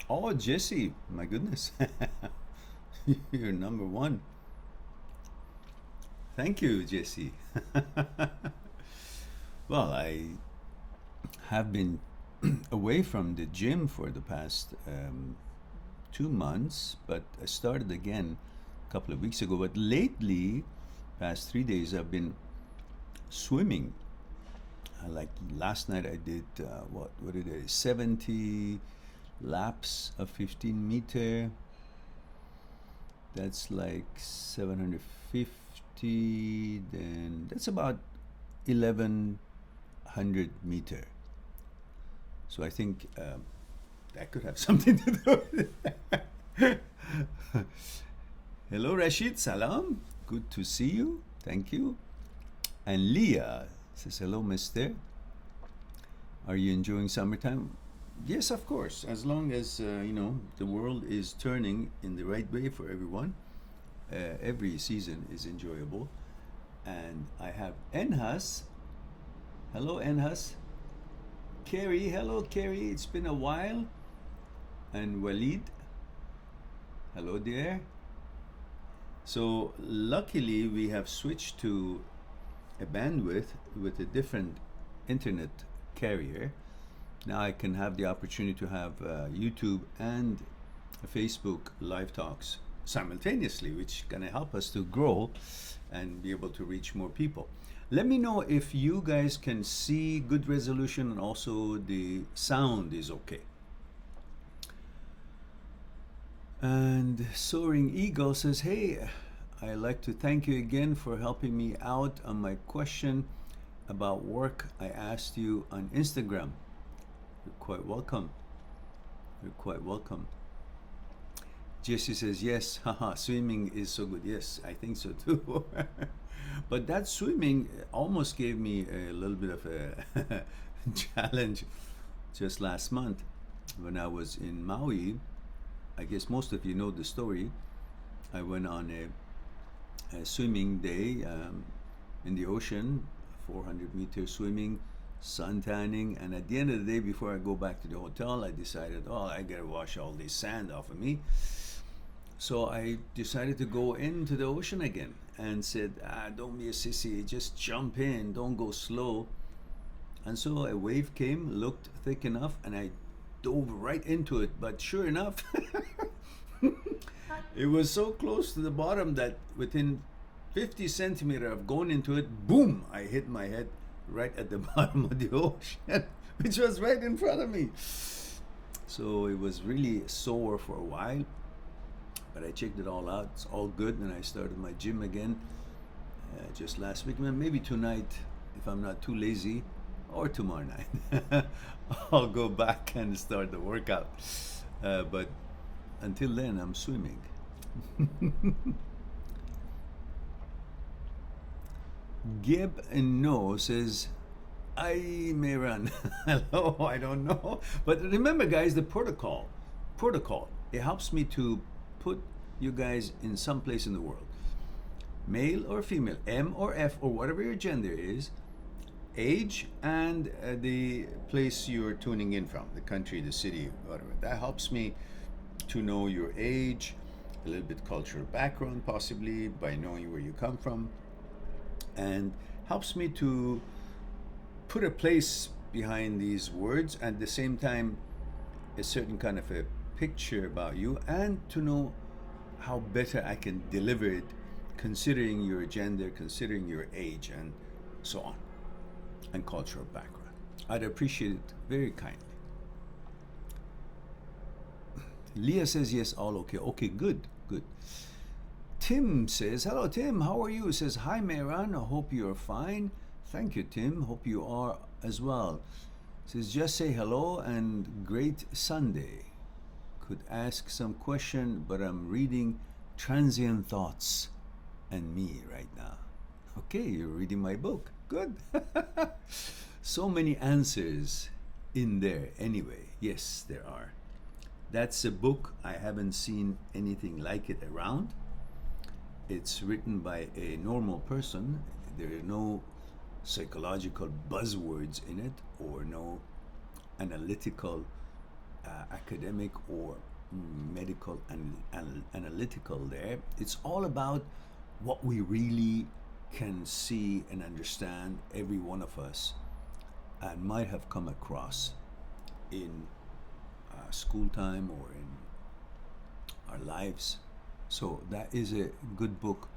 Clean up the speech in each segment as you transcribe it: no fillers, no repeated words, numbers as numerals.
Oh, Jesse, my goodness. You're number one. Thank you, Jesse. Well, I have been away from the gym for the past 2 months, but I started again a couple of weeks ago. But lately, past 3 days, I've been swimming. Like last night, I did what did I 70 laps of 15 meter. That's like 750. Then that's about 1100 meter. So I think that could have something to do with it. Hello, Rashid. Salam. Good to see you. Thank you. And Leah says, hello, mister. Are you enjoying summertime? Yes, of course. As long as, the world is turning in the right way for everyone, every season is enjoyable. And I have Enhas. Hello, Enhas. Kerry. Hello, Kerry. It's been a while. And Walid. Hello there. So luckily we have switched to a bandwidth with a different internet carrier. Now I can have the opportunity to have YouTube and Facebook live talks simultaneously, which is going to help us to grow and be able to reach more people. Let me know if you guys can see good resolution and also the sound is okay. And Soaring Eagle says, hey, I'd like to thank you again for helping me out on my question about work I asked you on Instagram. You're quite welcome. You're quite welcome. Jesse says, yes, haha, swimming is so good. Yes, I think so too. But that swimming almost gave me a little bit of a challenge just last month when I was in Maui. I guess most of you know the story. I went on a swimming day in the ocean, 400-meter swimming, sun tanning, and at the end of the day, before I go back to the hotel, I decided, oh, I gotta wash all this sand off of me. So I decided to go into the ocean again and said, don't be a sissy, just jump in, don't go slow. And so a wave came, looked thick enough, and I dove right into it. But sure enough, it was so close to the bottom that within 50 centimeters of going into it, boom, I hit my head right at the bottom of the ocean, which was right in front of me. So it was really sore for a while, but I checked it all out. It's all good, and I started my gym again just last week. Maybe tonight, if I'm not too lazy, or tomorrow night, I'll go back and start the workout. But until then, I'm swimming. Gib and No says, I Mehran. Hello, I don't know. But remember, guys, the protocol. It helps me to put you guys in some place in the world. Male or female, M or F, or whatever your gender is, age, and the place you're tuning in from, the country, the city, whatever. That helps me to know your age, a little bit cultural background, possibly by knowing where you come from, and helps me to put a place behind these words, at the same time a certain kind of a picture about you, and to know how better I can deliver it, considering your gender, considering your age, and so on, and cultural background. I'd appreciate it very kindly. Leah says yes, all okay. Okay, good. Tim says, hello Tim, how are you? Says, hi Mehran, I hope you're fine. Thank you, Tim, hope you are as well. Says, just say hello and great Sunday. Could ask some question, but I'm reading Transient Thoughts and Me right now. Okay, you're reading my book. Good. So many answers in there anyway. Yes, there are. That's a book. I haven't seen anything like it around. It's written by a normal person. There are no psychological buzzwords in it or no analytical academic or medical and analytical there. It's all about what we really can see and understand, every one of us, and might have come across in school time or in our lives. So that is a good book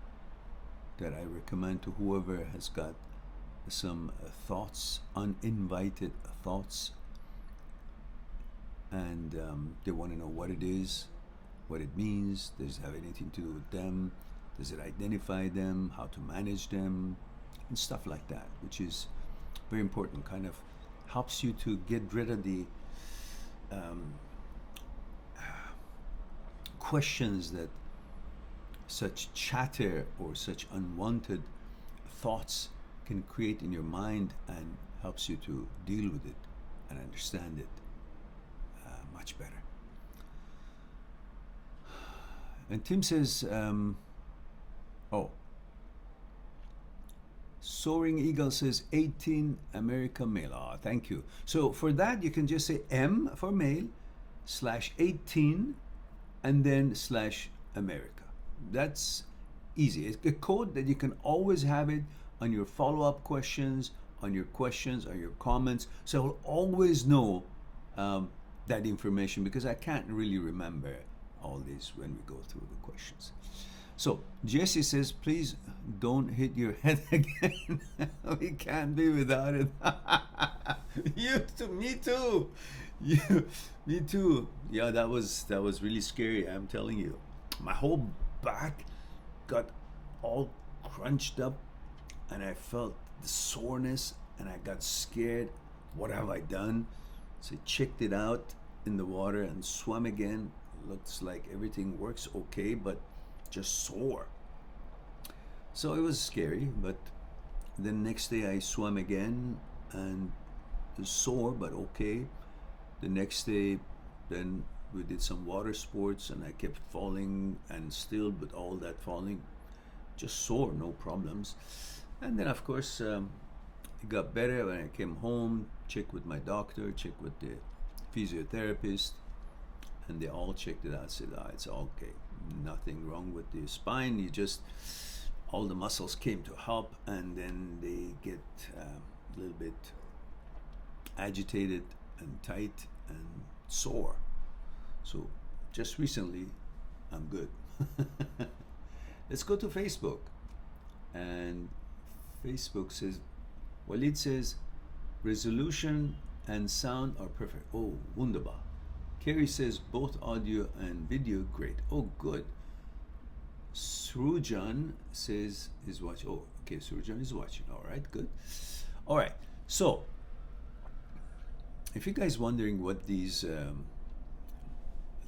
that I recommend to whoever has got some thoughts, uninvited thoughts, and they want to know what it is, what it means. Does it have anything to do with them? Does it identify them? How to manage them? And stuff like that, which is very important. Kind of helps you to get rid of the questions that such chatter or such unwanted thoughts can create in your mind, and helps you to deal with it and understand it much better. And Tim says, Soaring Eagle says 18 America male. Ah, thank you. So for that, you can just say M for male /18 and then /America. That's easy. It's a code that you can always have it on your follow-up questions, on your questions, or your comments. So I'll always know that information, because I can't really remember all this when we go through the questions. So Jesse says, please don't hit your head again. We can't be without it. You too, me too. Me too. Yeah, that was really scary. I'm telling you, my whole back got all crunched up, and I felt the soreness, and I got scared. What have I done? So I checked it out in the water and swam again. Looks like everything works okay, but just sore. So it was scary, but then next day I swam again, and it was sore but okay. The next day, then we did some water sports, and I kept falling, and still with all that falling, just sore, no problems. And then of course it got better when I came home, checked with my doctor, checked with the physiotherapist, and they all checked it out, said, it's okay, nothing wrong with the spine, you just, all the muscles came to help, and then they get a little bit agitated and tight and sore. So just recently, I'm good. Let's go to Facebook. And Facebook says, Walid says, resolution and sound are perfect. Oh, wunderbar. Kerry says, both audio and video, great. Oh, good. Srujan says, is watching. Oh, okay, Srujan is watching. All right, good. All right, so if you guys wondering what these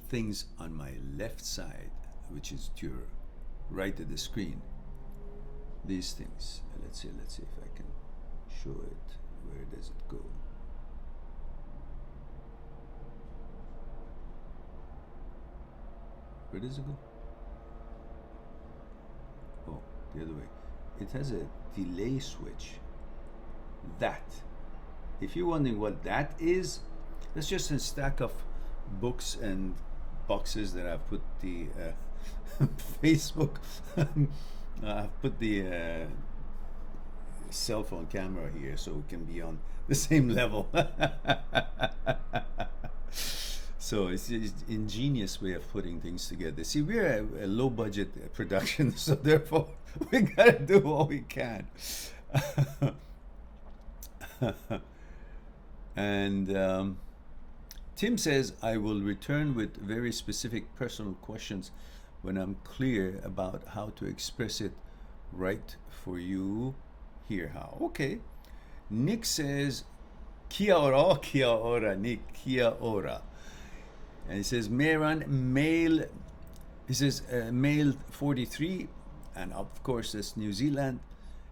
things on my left side, which is to your right of the screen, these things, let's see if I can show it. Where does it go? Where does it go? Oh, the other way. It has a delay switch. That. If you're wondering what that is, that's just a stack of books and boxes that I've put the Facebook. I've put the cell phone camera here so we can be on the same level. So it's an ingenious way of putting things together. See, we're a low budget production, so therefore we gotta do what we can. And Tim says, I will return with very specific personal questions when I'm clear about how to express it right for you. Here how. Okay. Nick says, Kia ora, Nick, Kia ora. And he says, Mehran, male, he says, male 43, and of course that's New Zealand.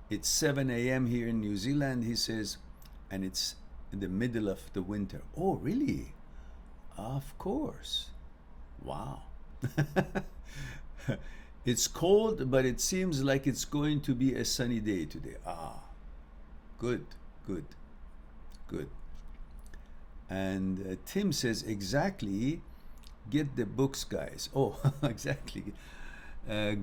It's 7 a.m. here in New Zealand, he says, and it's in the middle of the winter. Oh, really? Of course. Wow. It's cold, but it seems like it's going to be a sunny day today. Ah, good, good, good. And Tim says, exactly, get the books, guys. Oh, exactly.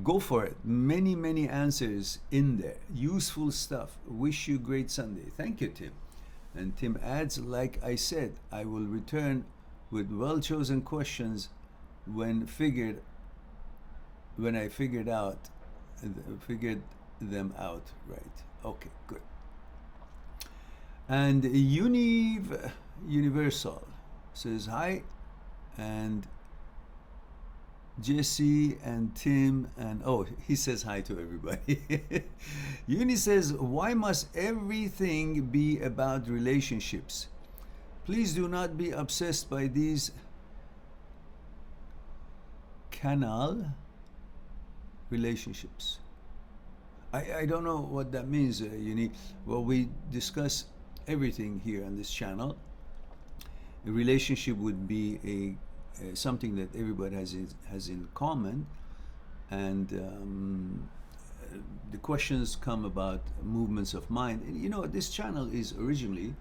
Go for it. Many, many answers in there. Useful stuff. Wish you great Sunday. Thank you, Tim. And Tim adds, like I said, I will return with well-chosen questions when I figured them out right. Okay, good. And Universal says hi, and Jesse and Tim, and oh, he says hi to everybody. Uni says, why must everything be about relationships? Please do not be obsessed by these canal relationships. I don't know what that means, Uni. Well, we discuss everything here on this channel. A relationship would be something that everybody has in common, and the questions come about movements of mind. And, you know, this channel is originally,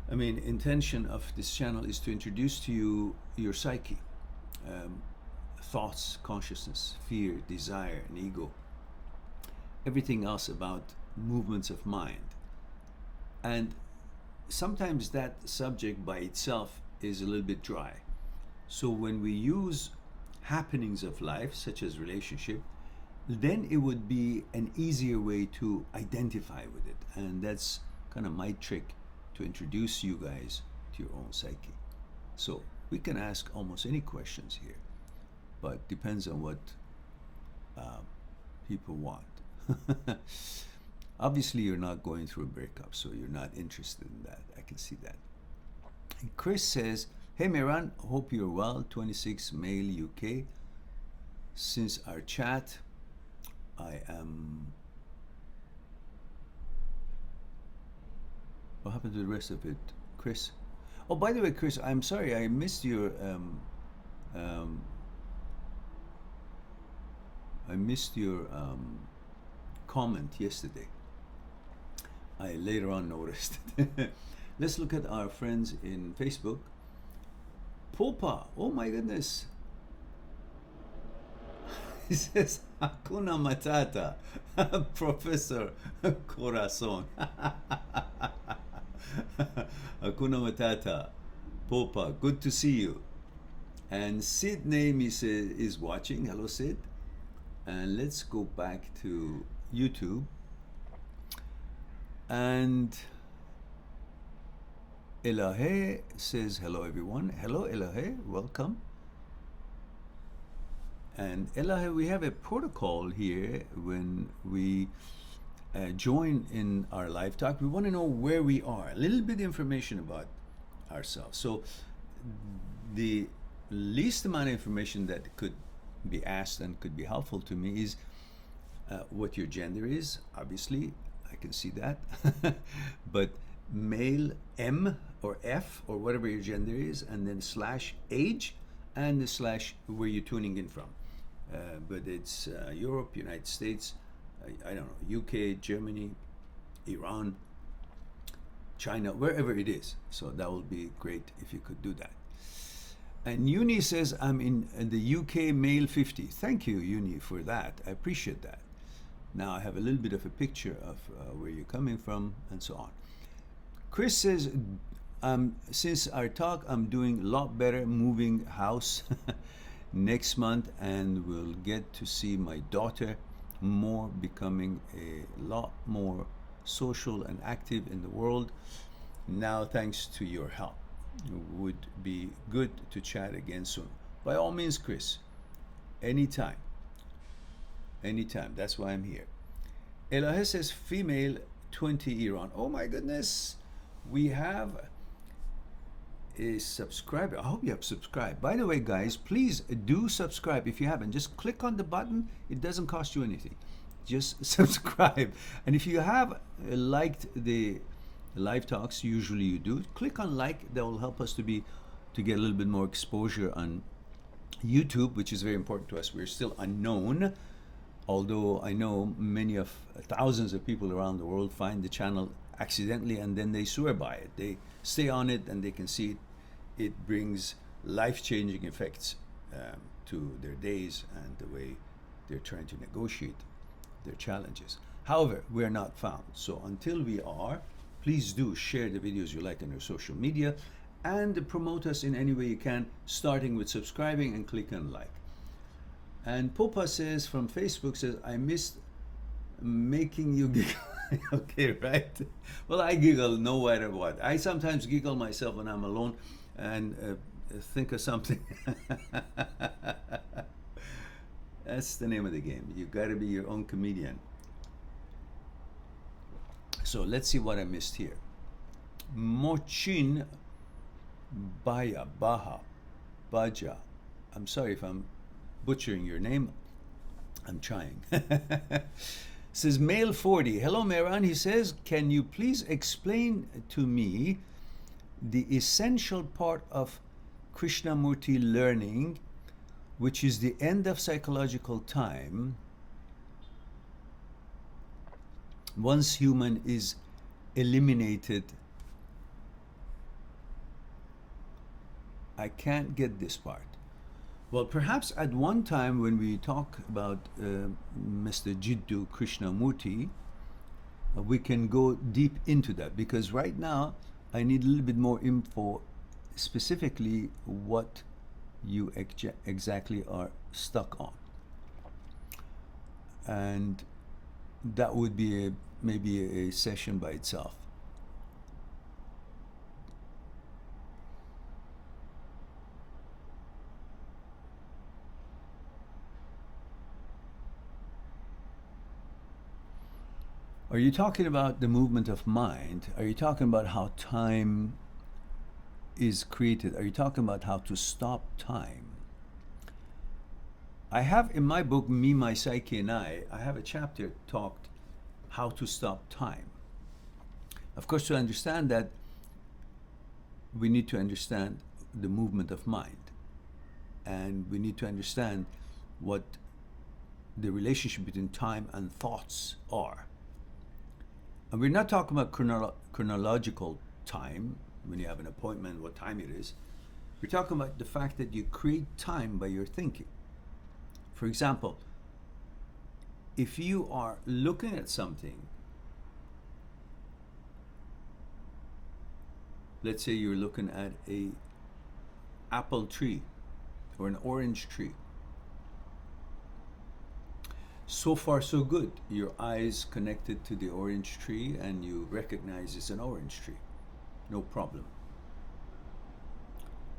intention of this channel is to introduce to you your psyche, thoughts, consciousness, fear, desire, and ego. Everything else about movements of mind. And sometimes that subject by itself is a little bit dry. So when we use happenings of life, such as relationship, then it would be an easier way to identify with it. And that's kind of my trick to introduce you guys to your own psyche. So we can ask almost any questions here, but depends on what people want. Obviously, you're not going through a breakup, so you're not interested in that. I can see that. And Chris says, hey Mehran, hope you're well, 26 male UK. Since our chat, I am... What happened to the rest of it, Chris? Oh, by the way, Chris, I'm sorry, I missed your comment yesterday. I later on noticed. Let's look at our friends in Facebook. Popa, oh my goodness. He says, Hakuna Matata, Professor Corazon. Hakuna Matata, Popa, good to see you. And Sid name is watching. Hello, Sid. And let's go back to YouTube. And Elahe says, hello everyone. Hello Elahe, welcome. And Elahe, we have a protocol here when we join in our live talk. We want to know where we are, a little bit of information about ourselves. So the least amount of information that could be asked and could be helpful to me is what your gender is. Obviously, I can see that. But male, M or F or whatever your gender is, and then /age and the / where you're tuning in from. But it's Europe, United States, I don't know, UK, Germany, Iran, China, wherever it is. So that would be great if you could do that. And Uni says, I'm in the UK, male 50. Thank you, Uni, for that. I appreciate that. Now I have a little bit of a picture of where you're coming from and so on. Chris says, since our talk, I'm doing a lot better, moving house next month, and will get to see my daughter more, becoming a lot more social and active in the world now, thanks to your help. Would be good to chat again soon. By all means, Chris, anytime. Anytime. That's why I'm here. Elahe says female 20 Iran. Oh my goodness. We have a subscriber. I hope you have subscribed. By the way, guys, please do subscribe if you haven't. Just click on the button. It doesn't cost you anything. Just subscribe. And if you have liked the live talks, usually you do, click on like. That will help us to get a little bit more exposure on YouTube, which is very important to us. We're still unknown, although I know many of thousands of people around the world find the channel accidentally, and then they swear by it. They stay on it, and they can see it brings life-changing effects to their days and the way they're trying to negotiate their challenges. However, we are not found. So until we are, please do share the videos you like on your social media and promote us in any way you can, starting with subscribing and click on like. And Popa says from Facebook, says, I missed making you giggle. Okay, right? Well, I giggle no matter what. I sometimes giggle myself when I'm alone and think of something. That's the name of the game. You got to be your own comedian. So let's see what I missed here. Mochin Baja. I'm sorry if I'm butchering your name. I'm trying. Says male 40. Hello, Mehran. He says, can you please explain to me the essential part of Krishnamurti learning, which is the end of psychological time, once human is eliminated? I can't get this part. Well, perhaps at one time when we talk about Mr. Jiddu Krishnamurti, we can go deep into that, because right now I need a little bit more info, specifically what you exactly are stuck on. And that would be maybe a session by itself. Are you talking about the movement of mind? Are you talking about how time is created? Are you talking about how to stop time? I have in my book, Me, My Psyche and I have a chapter talked how to stop time. Of course, to understand that, we need to understand the movement of mind. And we need to understand what the relationship between time and thoughts are. And we're not talking about chronological time, when you have an appointment, what time it is. We're talking about the fact that you create time by your thinking. For example, if you are looking at something, let's say you're looking at a apple tree or an orange tree. So far, so good. Your eyes connected to the orange tree and you recognize it's an orange tree. No problem.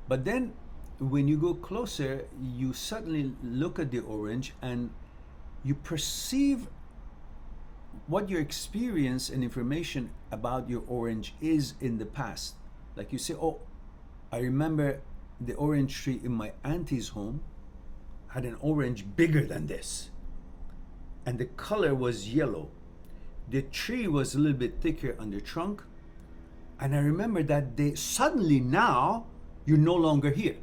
But then when you go closer, you suddenly look at the orange and you perceive what your experience and information about your orange is in the past. Like you say, oh, I remember the orange tree in my auntie's home had an orange bigger than this. And the color was yellow. The tree was a little bit thicker on the trunk. And I remember that day, suddenly now, you're no longer here.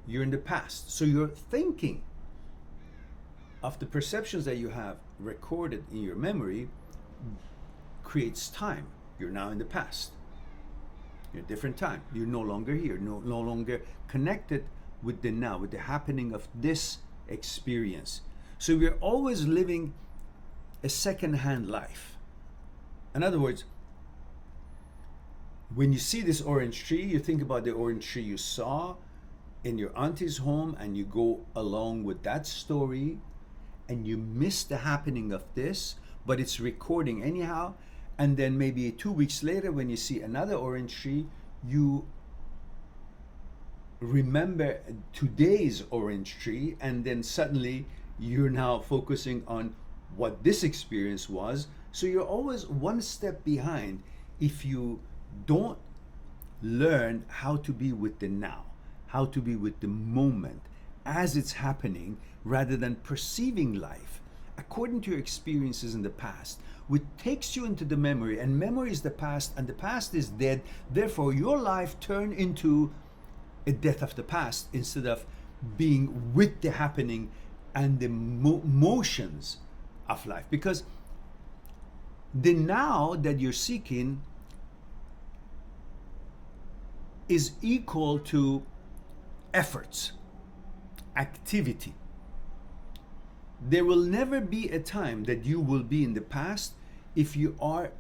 You're in the past. So you're thinking of the perceptions that you have recorded in your memory creates time. You're now in the past. You're in a different time. You're no longer here. No longer connected with the now, with the happening of this experience. So we're always living a second-hand life. In other words, when you see this orange tree, you think about the orange tree you saw in your auntie's home, and you go along with that story, and you miss the happening of this, but it's recording anyhow. And then maybe 2 weeks later, when you see another orange tree, you remember today's orange tree, and then suddenly you're now focusing on what this experience was. So you're always one step behind if you don't learn how to be with the now, how to be with the moment as it's happening, rather than perceiving life according to your experiences in the past, which takes you into the memory, and memory is the past, and the past is dead. Therefore, your life turned into a death of the past instead of being with the happening and the motions of life. Because The now that you're seeking is equal to efforts, activity. There will never be a time that you will be in the past if you are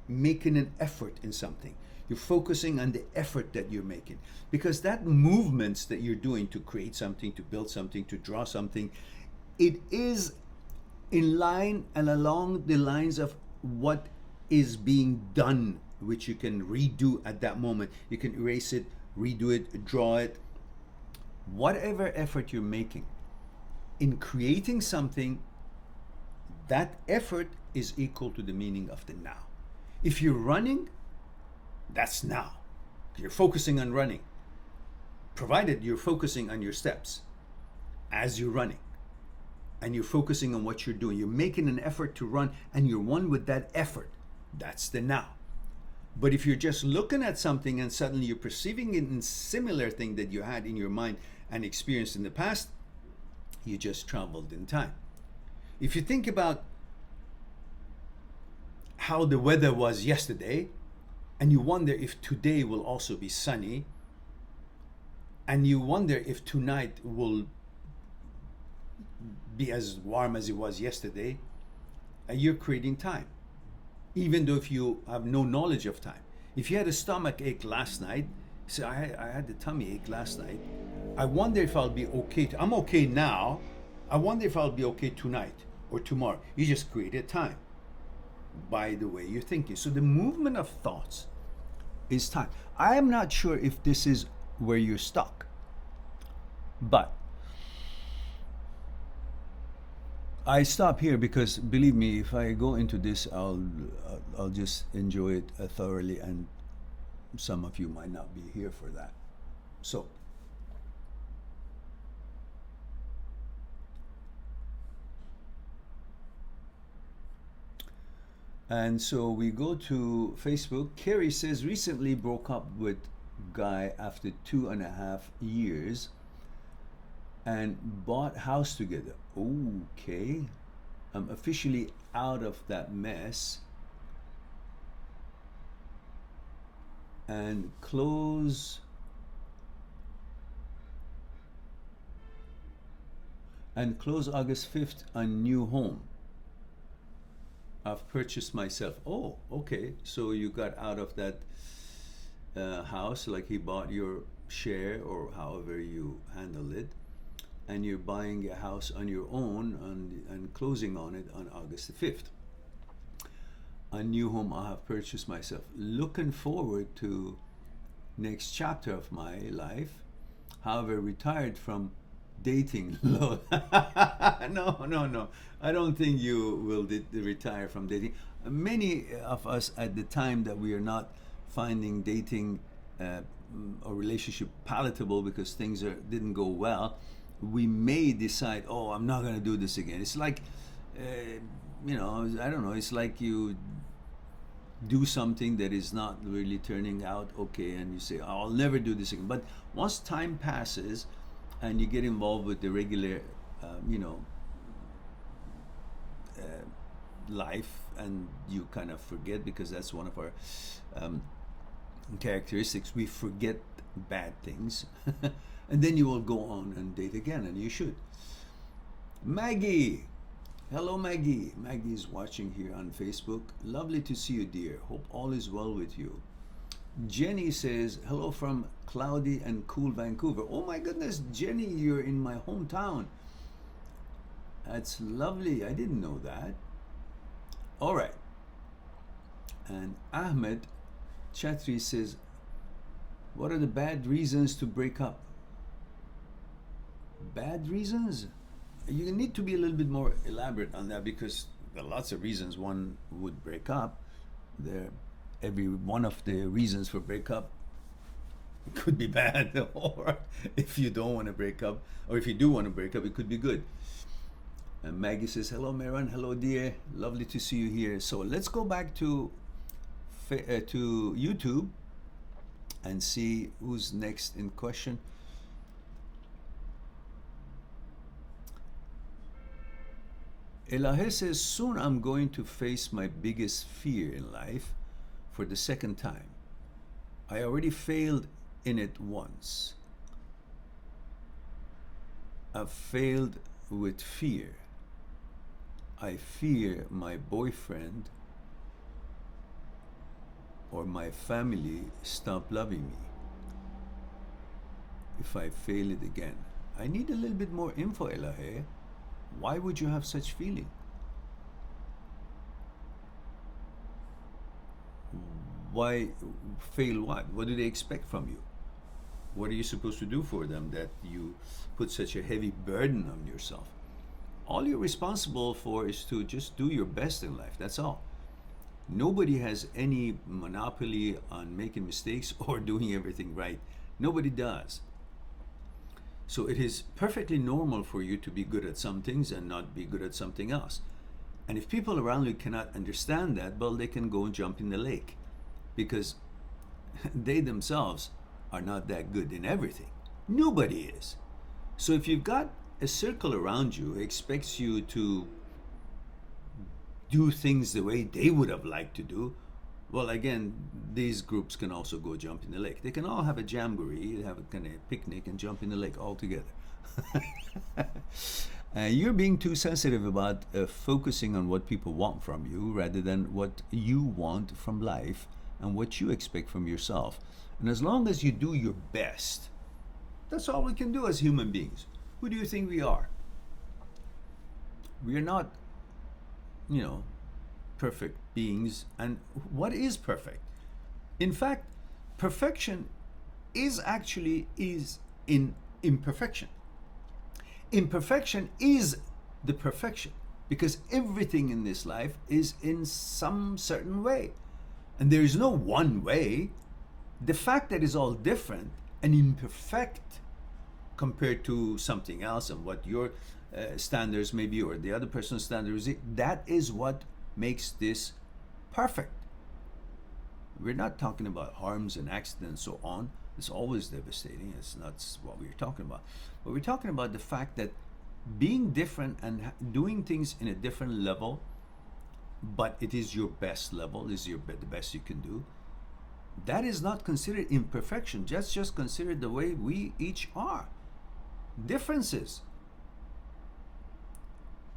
making an effort in something. You're focusing on the effort that you're making, because that movements that you're doing to create something, to build something, to draw something, it is in line and along the lines of what is being done, which you can redo at that moment. You can erase it, redo it, draw it. Whatever effort you're making in creating something, that effort is equal to the meaning of the now. If you're running, that's now. You're focusing on running, provided you're focusing on your steps as you're running, and you're focusing on what you're doing. You're making an effort to run, and you're one with that effort. That's the now. But if you're just looking at something and suddenly you're perceiving it in similar thing that you had in your mind and experienced in the past, you just traveled in time. If you think about how the weather was yesterday, and you wonder if today will also be sunny, and you wonder if tonight will be as warm as it was yesterday, you're creating time. Even though if you have no knowledge of time. If you had a stomach ache last night, say, I had the tummy ache last night, I wonder if I'll be okay. I'm okay now. I wonder if I'll be okay tonight or tomorrow. You just created time by the way you're thinking. So the movement of thoughts is time. I am not sure if this is where you're stuck, but I stop here because, believe me, if I go into this, I'll just enjoy it thoroughly, and some of you might not be here for that. So, and so we go to Facebook. Carrie says, recently broke up with guy after 2.5 years and bought house together. Okay, I'm officially out of that mess and close August 5th on new home I've purchased myself. Oh, okay, so you got out of that house, like he bought your share or however you handle it, and you're buying a house on your own and closing on it on August the 5th. A new home I have purchased myself. Looking forward to next chapter of my life. However, retired from dating. No, no. I don't think you will retire from dating. Many of us at the time that we are not finding dating or relationship palatable because things didn't go well, we may decide, oh, I'm not going to do this again. It's like, I don't know, it's like you do something that is not really turning out okay, and you say, oh, I'll never do this again. But once time passes and you get involved with the regular, life, and you kind of forget, because that's one of our characteristics. We forget bad things. And then you will go on and date again, and you should. Maggie. Hello, Maggie. Maggie is watching here on Facebook. Lovely to see you, dear. Hope all is well with you. Jenny says, hello from cloudy and cool Vancouver. Oh my goodness, Jenny, you're in my hometown. That's lovely. I didn't know that. All right. And Ahmed Chatri says, what are the bad reasons to break up? Bad reasons? You need to be a little bit more elaborate on that, because there are lots of reasons one would break up. Every one of the reasons for breakup could be bad, or if you don't want to break up, or if you do want to break up, it could be good. And Maggie says, hello, Mehran. Hello, dear. Lovely to see you here. So let's go back to YouTube and see who's next in question. Elahe says, soon I'm going to face my biggest fear in life for the second time. I already failed in it once. I've failed with fear. I fear my boyfriend or my family stop loving me if I fail it again. I need a little bit more info, Elahe. Why would you have such feeling? Why fail what? What do they expect from you? What are you supposed to do for them that you put such a heavy burden on yourself? All you're responsible for is to just do your best in life. That's all. Nobody has any monopoly on making mistakes or doing everything right. Nobody does. So it is perfectly normal for you to be good at some things and not be good at something else. And if people around you cannot understand that, well, they can go and jump in the lake, because they themselves are not that good in everything. Nobody is. So if you've got a circle around you who expects you to do things the way they would have liked to do, well, again, these groups can also go jump in the lake. They can all have a jamboree, have a kind of picnic, and jump in the lake all together. You're being too sensitive about focusing on what people want from you rather than what you want from life and what you expect from yourself. And as long as you do your best, that's all we can do as human beings. Who do you think we are? We are not, perfect beings. And what is perfect? In fact, perfection is in imperfection. Imperfection is the perfection, because everything in this life is in some certain way, and there is no one way. The fact that it's all different and imperfect compared to something else and what your standards may be or the other person's standards, that is what makes this perfect. We're not talking about harms and accidents and so on. It's always devastating. It's not what we're talking about. But we're talking about the fact that being different and doing things in a different level, but it is your best level, is the best you can do. That is not considered imperfection. Just consider the way we each are. Differences.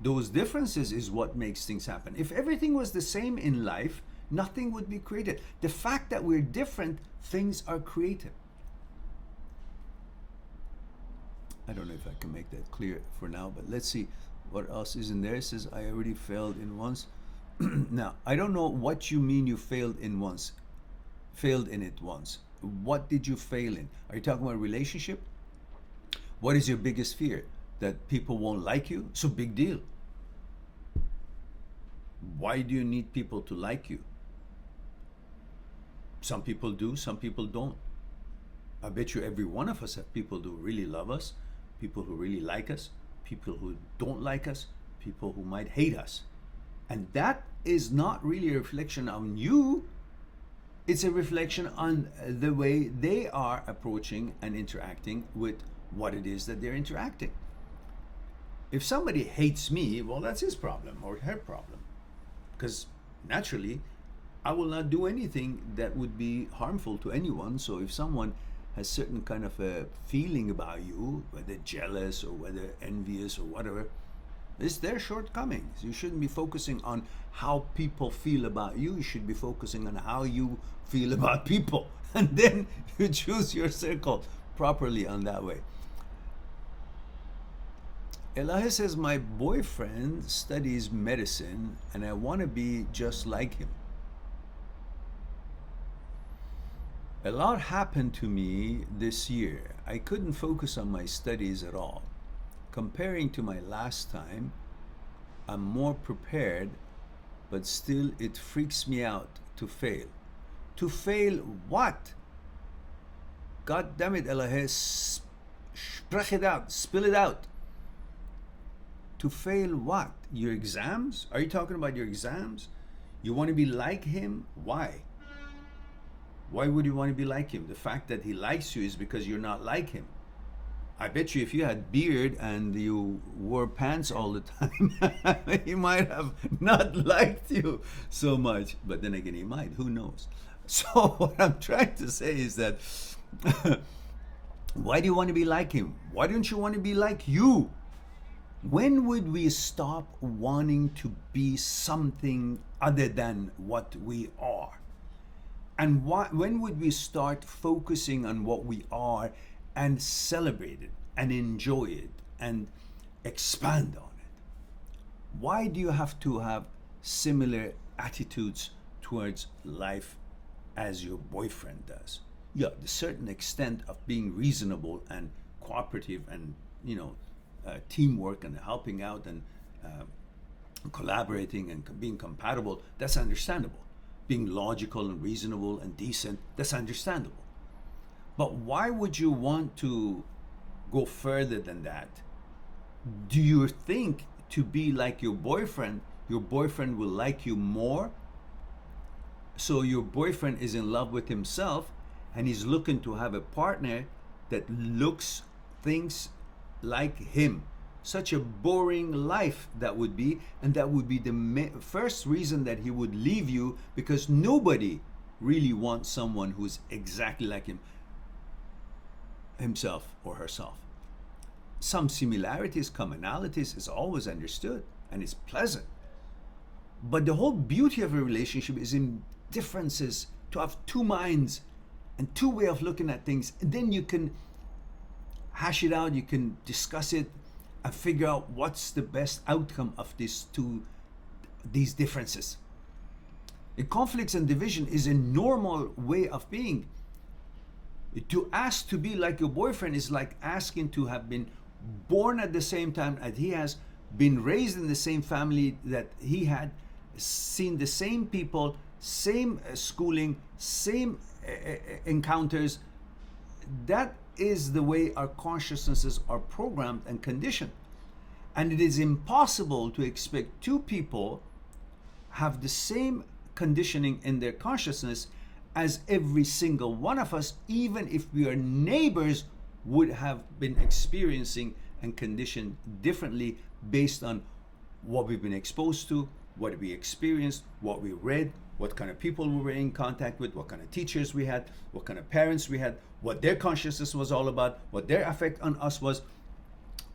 Those differences is what makes things happen. If everything was the same in life, nothing would be created. The fact that we're different, things are created. I don't know if I can make that clear for now, but let's see what else is in there. It says, I already failed in once. Now, I don't know what you mean you failed in it once. What did you fail in? Are you talking about a relationship? What is your biggest fear? That people won't like you? It's a big deal. Why do you need people to like you? Some people do, some people don't. I bet you every one of us have people who really love us, people who really like us, people who don't like us, people who might hate us. And that is not really a reflection on you. It's a reflection on the way they are approaching and interacting with what it is that they're interacting. If somebody hates me, well, that's his problem or her problem. Because naturally, I will not do anything that would be harmful to anyone. So if someone has certain kind of a feeling about you, whether jealous or whether envious or whatever, it's their shortcomings. You shouldn't be focusing on how people feel about you. You should be focusing on how you feel about people. And then you choose your circle properly on that way. Elahi says, my boyfriend studies medicine and I want to be just like him. A lot happened to me this year. I couldn't focus on my studies at all. Comparing to my last time, I'm more prepared, but still it freaks me out to fail. To fail what? God damn it, Elahi, sprech it out, spill it out. To fail what? Your exams? Are you talking about your exams? You want to be like him? Why? Why would you want to be like him? The fact that he likes you is because you're not like him. I bet you if you had beard and you wore pants all the time, he might have not liked you so much. But then again, he might. Who knows? So what I'm trying to say is that why do you want to be like him? Why don't you want to be like you? When would we stop wanting to be something other than what we are? And when would we start focusing on what we are and celebrate it and enjoy it and expand on it? Why do you have to have similar attitudes towards life as your boyfriend does? Yeah, the certain extent of being reasonable and cooperative and, teamwork and helping out and collaborating and being compatible, that's understandable. Being logical and reasonable and decent, that's understandable. But why would you want to go further than that? Do you think to be like your boyfriend will like you more? So your boyfriend is in love with himself and he's looking to have a partner that thinks like him. Such a boring life that would be, and that would be the first reason that he would leave you, because nobody really wants someone who's exactly like himself or herself. Some similarities, commonalities is always understood and it's pleasant. But the whole beauty of a relationship is in differences, to have two minds and two ways of looking at things. And then you can hash it out, you can discuss it, and figure out what's the best outcome of these differences. The conflicts and division is a normal way of being. To ask to be like your boyfriend is like asking to have been born at the same time as he has, been raised in the same family that he had, seen the same people, same schooling, same encounters. That is the way our consciousnesses are programmed and conditioned. And it is impossible to expect two people have the same conditioning in their consciousness as every single one of us, even if we are neighbors, would have been experiencing and conditioned differently based on what we've been exposed to, what we experienced, what we read, what kind of people we were in contact with, what kind of teachers we had, what kind of parents we had, what their consciousness was all about, what their effect on us was.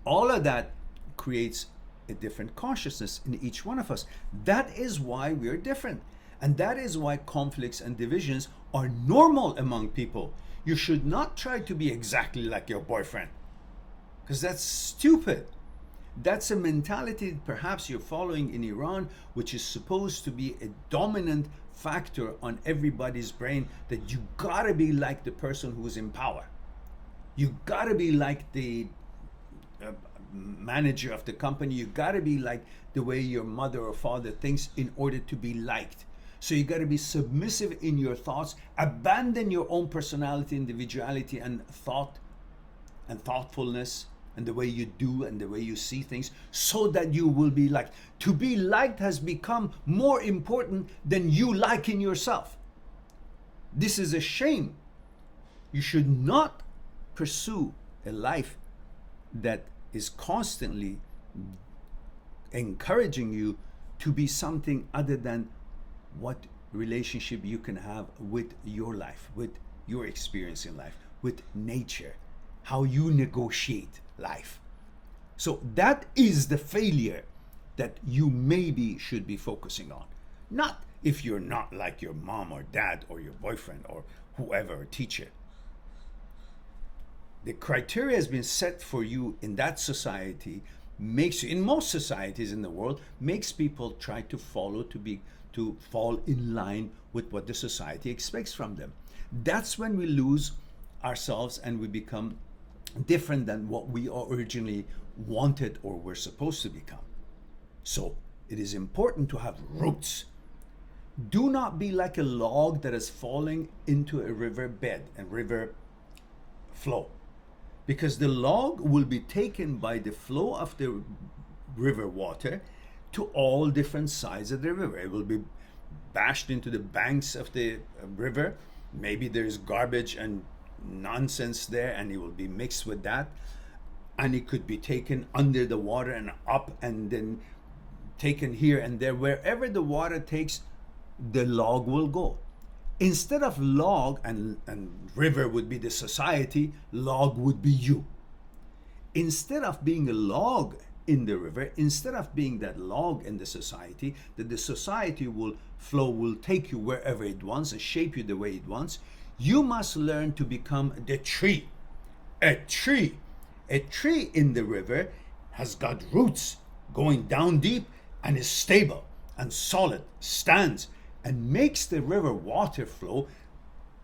All of that creates a different consciousness in each one of us. That is why we are different. And that is why conflicts and divisions are normal among people. You should not try to be exactly like your boyfriend, because that's stupid. That's a mentality perhaps you're following in Iran, which is supposed to be a dominant factor on everybody's brain, that you gotta be like the person who's in power. You gotta be like the manager of the company. You gotta be like the way your mother or father thinks in order to be liked. So you gotta be submissive in your thoughts, abandon your own personality, individuality, and thought and thoughtfulness, and the way you do and the way you see things, so that you will be liked. To be liked has become more important than you liking yourself. This is a shame. You should not pursue a life that is constantly encouraging you to be something other than what relationship you can have with your life, with your experience in life, with nature, how you negotiate life. So that is the failure that you maybe should be focusing on. Not if you're not like your mom or dad or your boyfriend or whoever, teacher. The criteria has been set for you in that society, makes you, in most societies in the world, makes people try to follow, to fall in line with what the society expects from them. That's when we lose ourselves and we become different than what we originally wanted or were supposed to become. So it is important to have roots. Do not be like a log that is falling into a river bed and river flow, because the log will be taken by the flow of the river water to all different sides of the river. It will be bashed into the banks of the river. Maybe there's garbage and nonsense there and it will be mixed with that. and it could be taken under the water and up and then taken here and there. Wherever the water takes, the log will go. Instead of log, and river would be the society, log would be you. Instead of being a log in the river, instead of being that log in the society, that the society will flow, will take you wherever it wants and shape you the way it wants, you must learn to become the tree. A tree. A tree in the river has got roots going down deep and is stable and solid, stands and makes the river water flow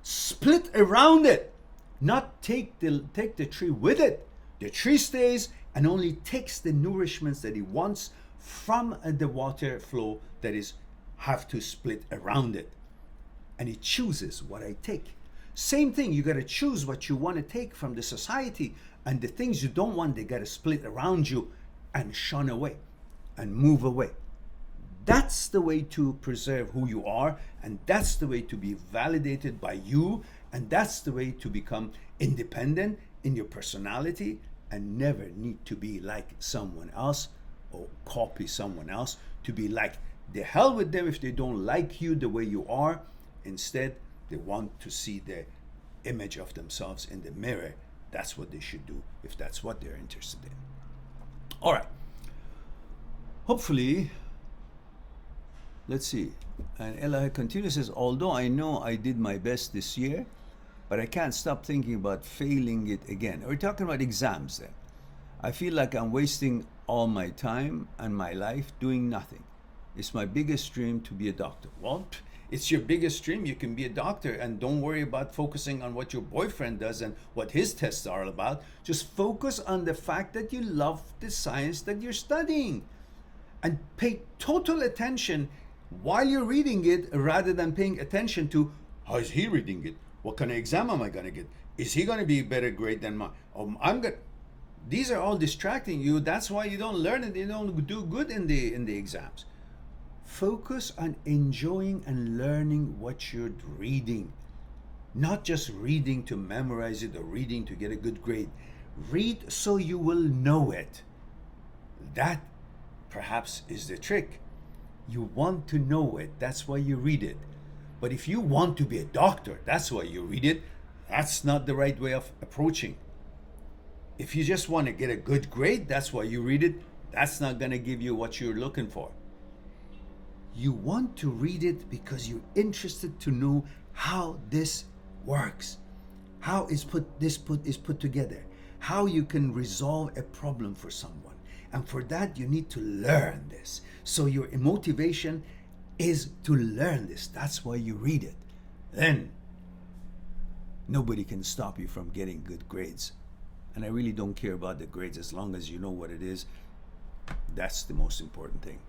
split around it, not take the tree with it. The tree stays and only takes the nourishments that it wants from the water flow that is have to split around it. And it chooses what I take. Same thing, you got to choose what you want to take from the society, and the things you don't want, they got to split around you and shun away and move away. That's the way to preserve who you are, and that's the way to be validated by you, and that's the way to become independent in your personality and never need to be like someone else or copy someone else, to be like, the hell with them if they don't like you the way you are. Instead, they want to see the image of themselves in the mirror. That's what they should do if that's what they're interested in. All right. Hopefully, let's see. And Ella continues, says, although I know I did my best this year, but I can't stop thinking about failing it again. We're talking about exams then. I feel like I'm wasting all my time and my life doing nothing. It's my biggest dream to be a doctor. Well, it's your biggest dream. You can be a doctor, and don't worry about focusing on what your boyfriend does and what his tests are about. Just focus on the fact that you love the science that you're studying, and pay total attention while you're reading it, rather than paying attention to how is he reading it? What kind of exam am I going to get? Is he going to be a better grade than mine? These are all distracting you. That's why you don't learn it. You don't do good in the exams. Focus on enjoying and learning what you're reading, not just reading to memorize it or reading to get a good grade. Read so you will know it. That perhaps is the trick. You want to know it, that's why you read it. But if you want to be a doctor, that's why you read it. That's not the right way of approaching. If you just want to get a good grade, that's why you read it. That's not going to give you what you're looking for. You want to read it because you're interested to know how this works, how is put together, how you can resolve a problem for someone. And for that, you need to learn this. So your motivation is to learn this. That's why you read it. Then nobody can stop you from getting good grades. And I really don't care about the grades as long as you know what it is. That's the most important thing.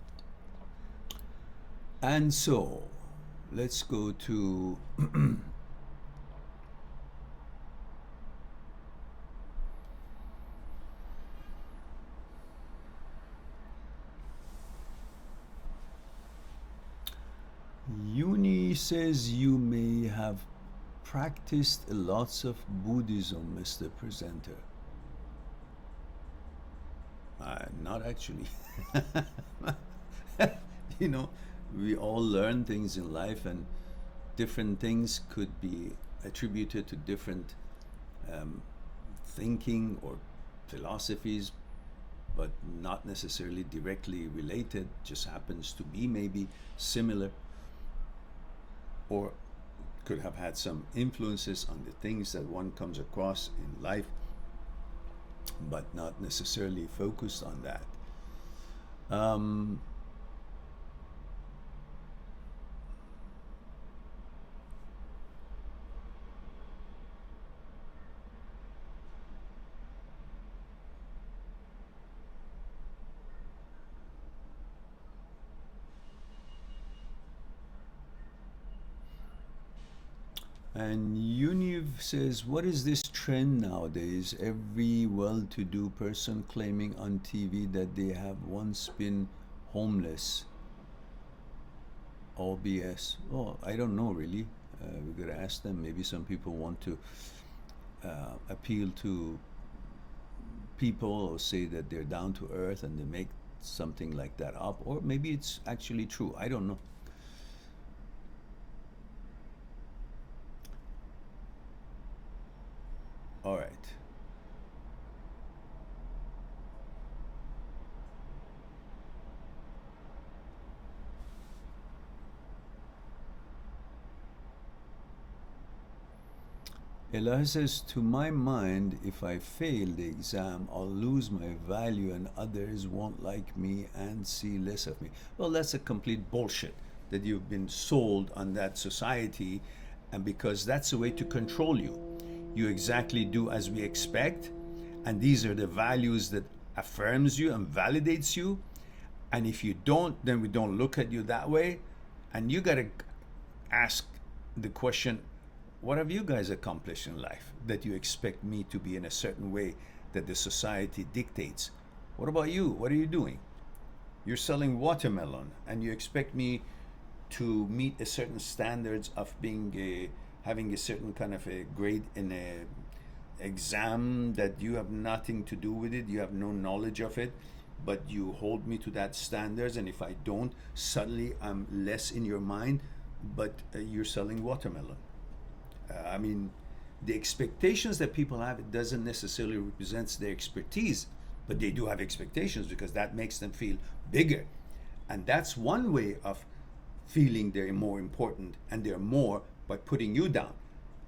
And so, let's go to Uni says you may have practiced lots of Buddhism, Mr. Presenter. Not actually. You know, we all learn things in life, and different things could be attributed to different thinking or philosophies, but not necessarily directly related, just happens to be maybe similar, or could have had some influences on the things that one comes across in life, but not necessarily focused on that. And Univ says, what is this trend nowadays? Every well-to-do person claiming on TV that they have once been homeless. All BS. Oh, I don't know really. We gotta ask them. Maybe some people want to appeal to people or say that they're down to earth and they make something like that up, or maybe it's actually true. I don't know. All right. Ella says, to my mind, if I fail the exam, I'll lose my value and others won't like me and see less of me. Well, that's a complete bullshit that you've been sold on that society, and because that's a way to control you. You exactly do as we expect, and these are the values that affirms you and validates you. And if you don't, then we don't look at you that way. And you got to ask the question, what have you guys accomplished in life that you expect me to be in a certain way that the society dictates? What about you? What are you doing? You're selling watermelon and you expect me to meet a certain standards of having a certain kind of a grade in a exam that you have nothing to do with it, you have no knowledge of it, but you hold me to that standards, and if I don't, suddenly I'm less in your mind, but you're selling watermelon. I mean, the expectations that people have, it doesn't necessarily represent their expertise, but they do have expectations because that makes them feel bigger. And that's one way of feeling they're more important, and they're more by putting you down.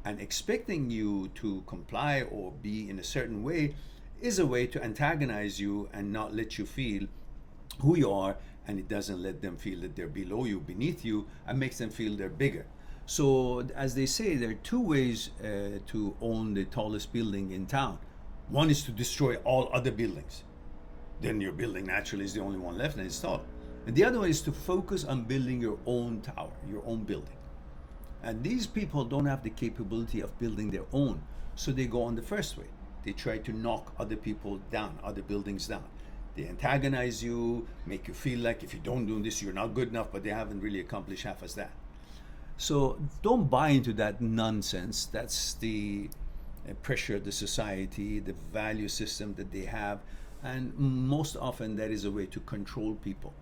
And expecting you to comply or be in a certain way is a way to antagonize you and not let you feel who you are, and it doesn't let them feel that they're below you, beneath you, and makes them feel they're bigger. So, as they say, there are two ways to own the tallest building in town. One is to destroy all other buildings. Then your building naturally is the only one left and it's tall. And the other one is to focus on building your own tower, your own building. And these people don't have the capability of building their own, so they go on the first way. They try to knock other people down, other buildings down. They antagonize you, make you feel like if you don't do this, you're not good enough, but they haven't really accomplished half as that. So don't buy into that nonsense. That's the pressure of the society, the value system that they have, and most often that is a way to control people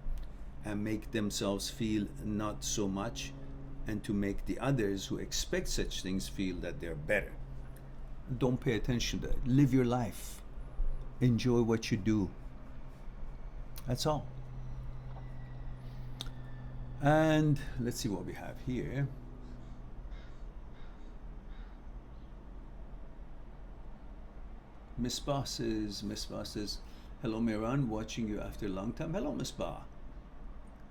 and make themselves feel not so much, and to make the others who expect such things feel that they're better. Don't pay attention to that. Live your life. Enjoy what you do. That's all. And let's see what we have here. Misbah says, hello Mehran, watching you after a long time. Hello Misbah.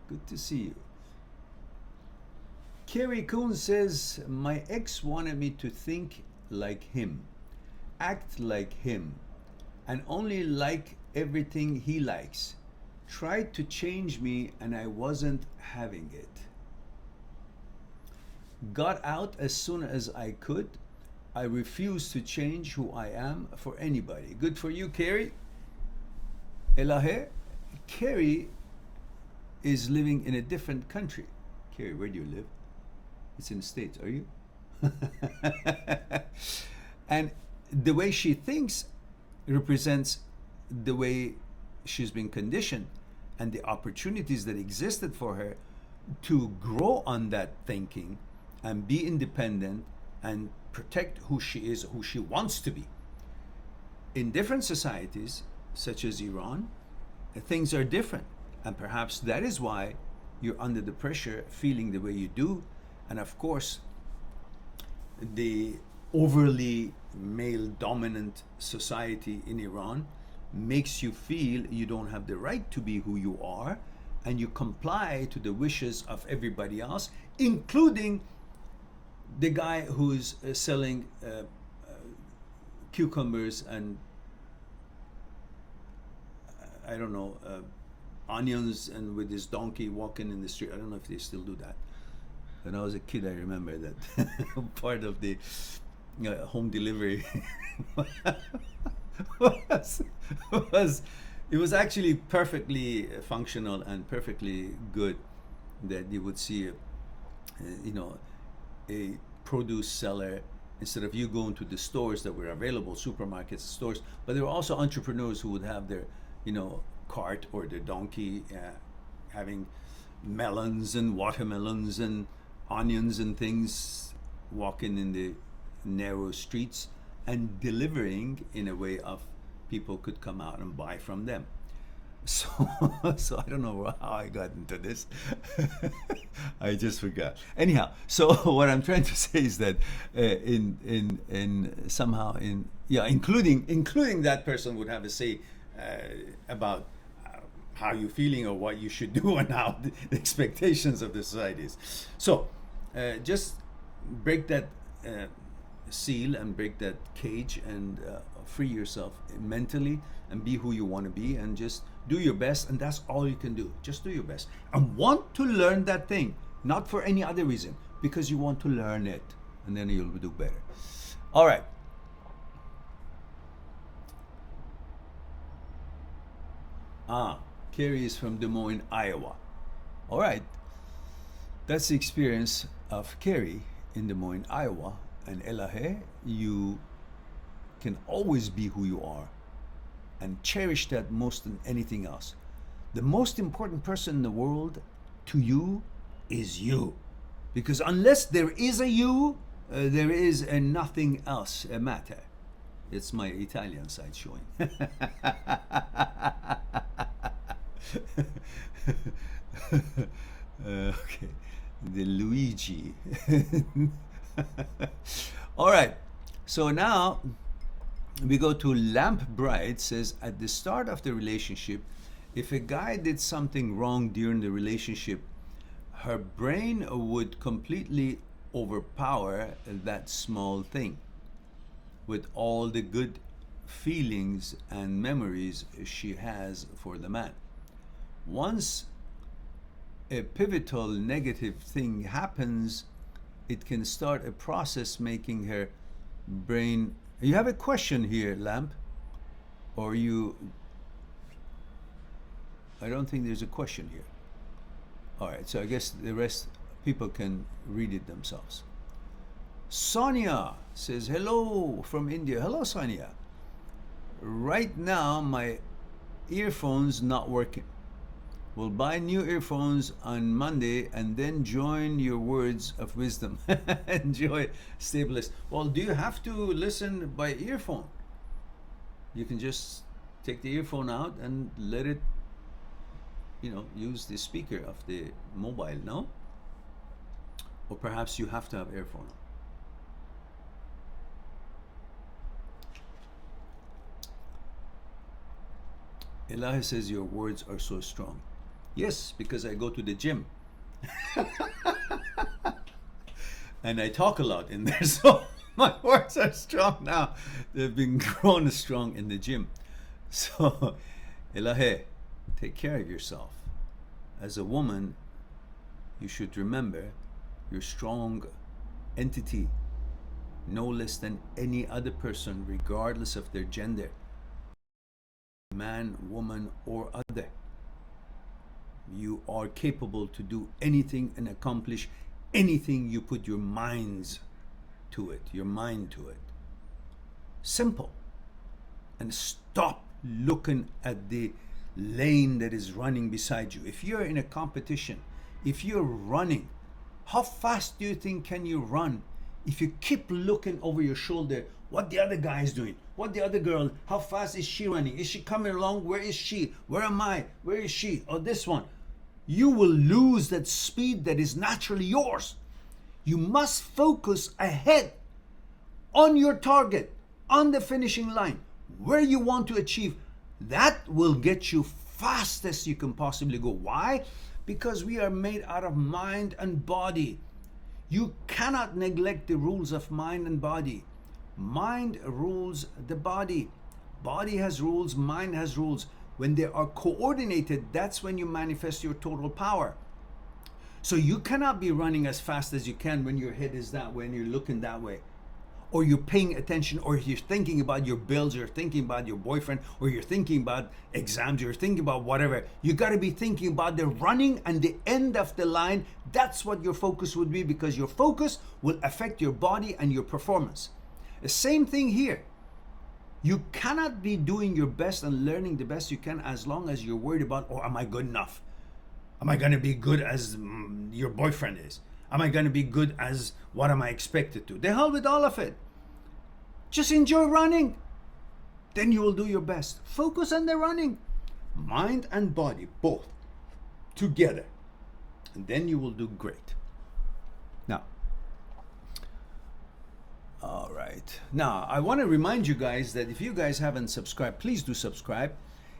Good to see you. Kerry Coon says, my ex wanted me to think like him, act like him, and only like everything he likes. Tried to change me and I wasn't having it. Got out as soon as I could. I refuse to change who I am for anybody. Good for you, Kerry. Elahe, Kerry is living in a different country. Kerry, where do you live? It's in the States, are you? And the way she thinks represents the way she's been conditioned, and the opportunities that existed for her to grow on that thinking and be independent and protect who she is, who she wants to be. In different societies, such as Iran, things are different. And perhaps that is why you're under the pressure, feeling the way you do. And of course, the overly male dominant society in Iran makes you feel you don't have the right to be who you are, and you comply to the wishes of everybody else, including the guy who's selling cucumbers and I don't know, onions, and with his donkey walking in the street. I don't know if they still do that. When I was a kid, I remember that part of the home delivery it was actually perfectly functional and perfectly good, that you would see a produce seller instead of you going to the stores that were available, supermarkets, stores. But there were also entrepreneurs who would have their, cart or their donkey, having melons and watermelons and onions and things, walking in the narrow streets and delivering in a way of people could come out and buy from them. So, so I don't know how I got into this. I just forgot. Anyhow, so what I'm trying to say is that including that person would have a say about how you're feeling or what you should do and how the expectations of the society is. So, just break that seal and break that cage and free yourself mentally and be who you want to be and just do your best, and that's all you can do. Just do your best and want to learn that thing, not for any other reason, because you want to learn it, and then you'll do better. All right. Carrie is from Des Moines, Iowa. All right. That's the experience of Carrie in Des Moines, Iowa. And Elahe, you can always be who you are and cherish that most than anything else. The most important person in the world to you is you. Because unless there is a you, there is a nothing else a matter. It's my Italian side showing. Okay. The Luigi. All right. So now we go to Lamp Bride. Says at the start of the relationship, if a guy did something wrong during the relationship, her brain would completely overpower that small thing with all the good feelings and memories she has for the man. Once a pivotal negative thing happens, it can start a process making her brain. You have a question here, Lamp? Or you... I don't think there's a question here. All right, so I guess the rest people can read it themselves. Sonia says, hello from India. Hello, Sonia. Right now, my earphones not working. We'll buy new earphones on Monday and then join your words of wisdom. Enjoy, stay blessed. Well, do you have to listen by earphone? You can just take the earphone out and let it, use the speaker of the mobile, no? Or perhaps you have to have earphone. Elijah says your words are so strong. Yes, because I go to the gym. And I talk a lot in there, so my words are strong now. They've been grown strong in the gym. So, Elahe, take care of yourself. As a woman, you should remember you're a strong entity, no less than any other person, regardless of their gender, man, woman, or other. You are capable to do anything and accomplish anything you put your mind to it. Simple. And stop looking at the lane that is running beside you. If you're in a competition, if you're running, how fast do you think can you run if you keep looking over your shoulder what the other guy is doing, what the other girl, how fast is she running? Is she coming along? Where is she? Where am I? Where is she? Or this one. You will lose that speed that is naturally yours. You must focus ahead on your target, on the finishing line, where you want to achieve. That will get you fastest you can possibly go. Why? Because we are made out of mind and body. You cannot neglect the rules of mind and body. Mind rules the body. Body has rules, mind has rules. When they are coordinated, that's when you manifest your total power. So you cannot be running as fast as you can when your head is that way and you're looking that way. or you're paying attention, or you're thinking about your bills, you're thinking about your boyfriend, or you're thinking about exams, you're thinking about whatever, you got to be thinking about the running and the end of the line. That's what your focus would be, because your focus will affect your body and your performance. The same thing here. You cannot be doing your best and learning the best you can as long as you're worried about, oh, am I good enough? Am I going to be good as your boyfriend is? Am I going to be good as what am I expected to? The hell with all of it. Just enjoy running. Then you will do your best. Focus on the running. Mind and body, both together. And then you will do great. Now, all right. Now, I want to remind you guys that if you guys haven't subscribed, please do subscribe.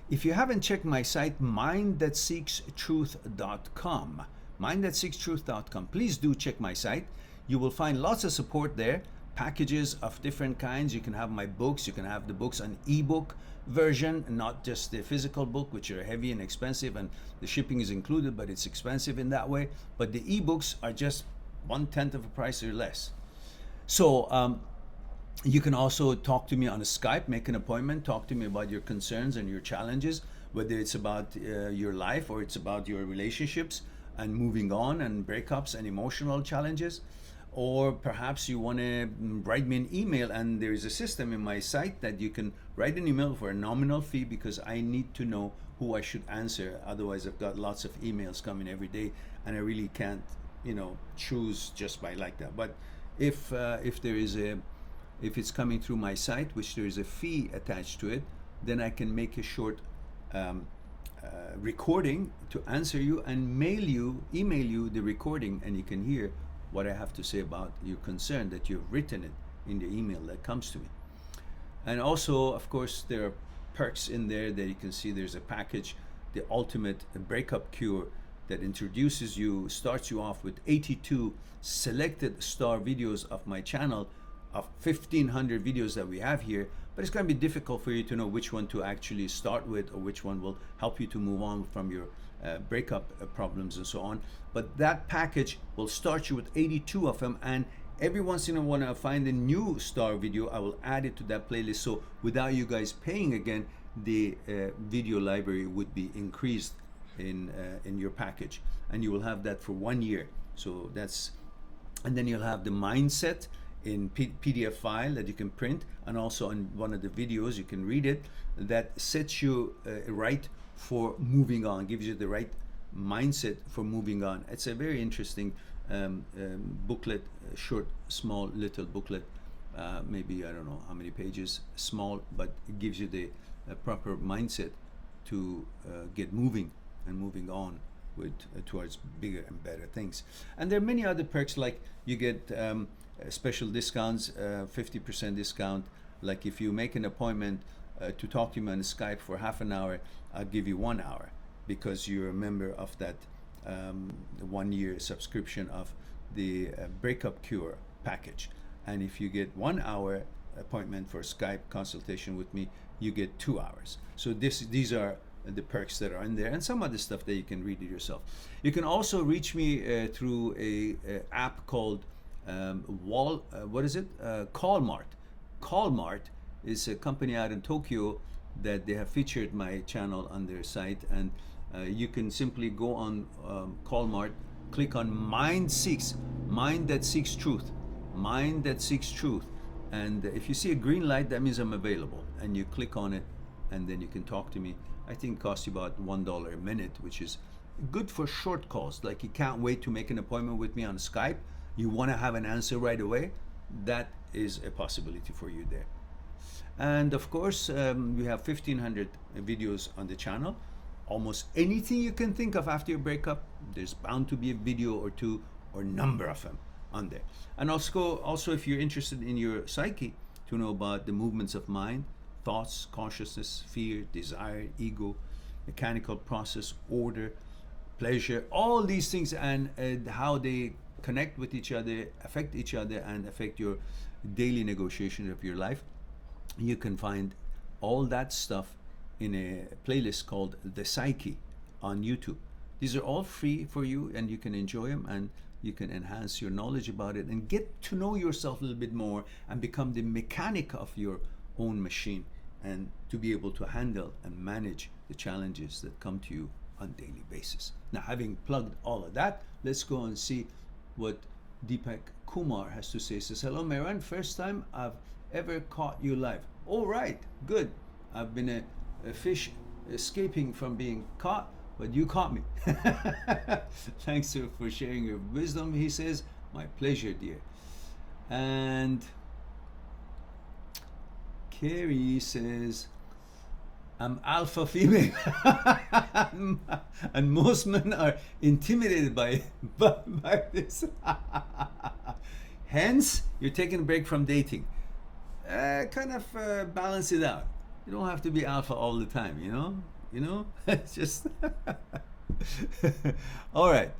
If you haven't checked my site, mindthatseekstruth.com, mindthatseekstruth.com, please do check my site. You will find lots of support there, packages of different kinds. You can have my books. You can have the books on ebook version, not just the physical book, which are heavy and expensive, and the shipping is included, but it's expensive in that way. But the ebooks are just 1/10 of a price or less. So you can also talk to me on a Skype, make an appointment, talk to me about your concerns and your challenges, whether it's about your life or it's about your relationships and moving on and breakups and emotional challenges. Or perhaps you want to write me an email, and there is a system in my site that you can write an email for a nominal fee, because I need to know who I should answer. Otherwise, I've got lots of emails coming every day, and I really can't, choose just by like that. But if it's coming through my site, which there is a fee attached to it, then I can make a short recording to answer you and email you the recording, and you can hear what I have to say about your concern, that you've written it in the email that comes to me. And also, of course, there are perks in there that you can see. There's a package, the ultimate breakup cure, that starts you off with 82 selected star videos of my channel, of 1,500 videos that we have here. But it's going to be difficult for you to know which one to actually start with, or which one will help you to move on from your breakup problems and so on. But that package will start you with 82 of them, and every once in a while when I find a new star video, I will add it to that playlist. So without you guys paying again, the video library would be increased in your package, and you will have that for 1 year. So and then you'll have the mindset in PDF file that you can print, and also on one of the videos you can read it, that sets you right for moving on, gives you the right mindset for moving on. It's a very interesting booklet, short, small, little booklet, maybe I don't know how many pages, small, but it gives you the proper mindset to get moving and moving on with towards bigger and better things. And there are many other perks, like you get special discounts, 50% discount. Like if you make an appointment to talk to me on Skype for half an hour, I'll give you 1 hour, because you're a member of that 1 year subscription of the breakup cure package. And if you get 1 hour appointment for Skype consultation with me, you get 2 hours. So these are the perks that are in there, and some other stuff that you can read it yourself. You can also reach me through a app called Callmart. Callmart is a company out in Tokyo that they have featured my channel on their site, and you can simply go on Callmart, click on Mind That Seeks Truth, and if you see a green light, that means I'm available, and you click on it, and then you can talk to me. I think it costs you about $1 a minute, which is good for short calls. Like you can't wait to make an appointment with me on Skype, you want to have an answer right away, that is a possibility for you there. And of course, we have 1,500 videos on the channel. Almost anything you can think of after your breakup, there's bound to be a video or two, or number of them on there. And also if you're interested in your psyche, to know about the movements of mind, thoughts, consciousness, fear, desire, ego, mechanical process, order, pleasure, all these things, and how they connect with each other, affect each other, and affect your daily negotiation of your life. You can find all that stuff in a playlist called The Psyche on YouTube. These are all free for you, and you can enjoy them, and you can enhance your knowledge about it and get to know yourself a little bit more and become the mechanic of your own machine, and to be able to handle and manage the challenges that come to you on a daily basis. Now, having plugged all of that, let's go and see what Deepak Kumar has to say. He says, hello Mehran, first time I've ever caught you live. All right, good. I've been a fish escaping from being caught, but you caught me. Thanks for sharing your wisdom, he says. My pleasure, dear. And Carrie says, I'm alpha female. And most men are intimidated by this. Hence, you're taking a break from dating. Kind of balance it out. You don't have to be alpha all the time, you know? It's just... all right.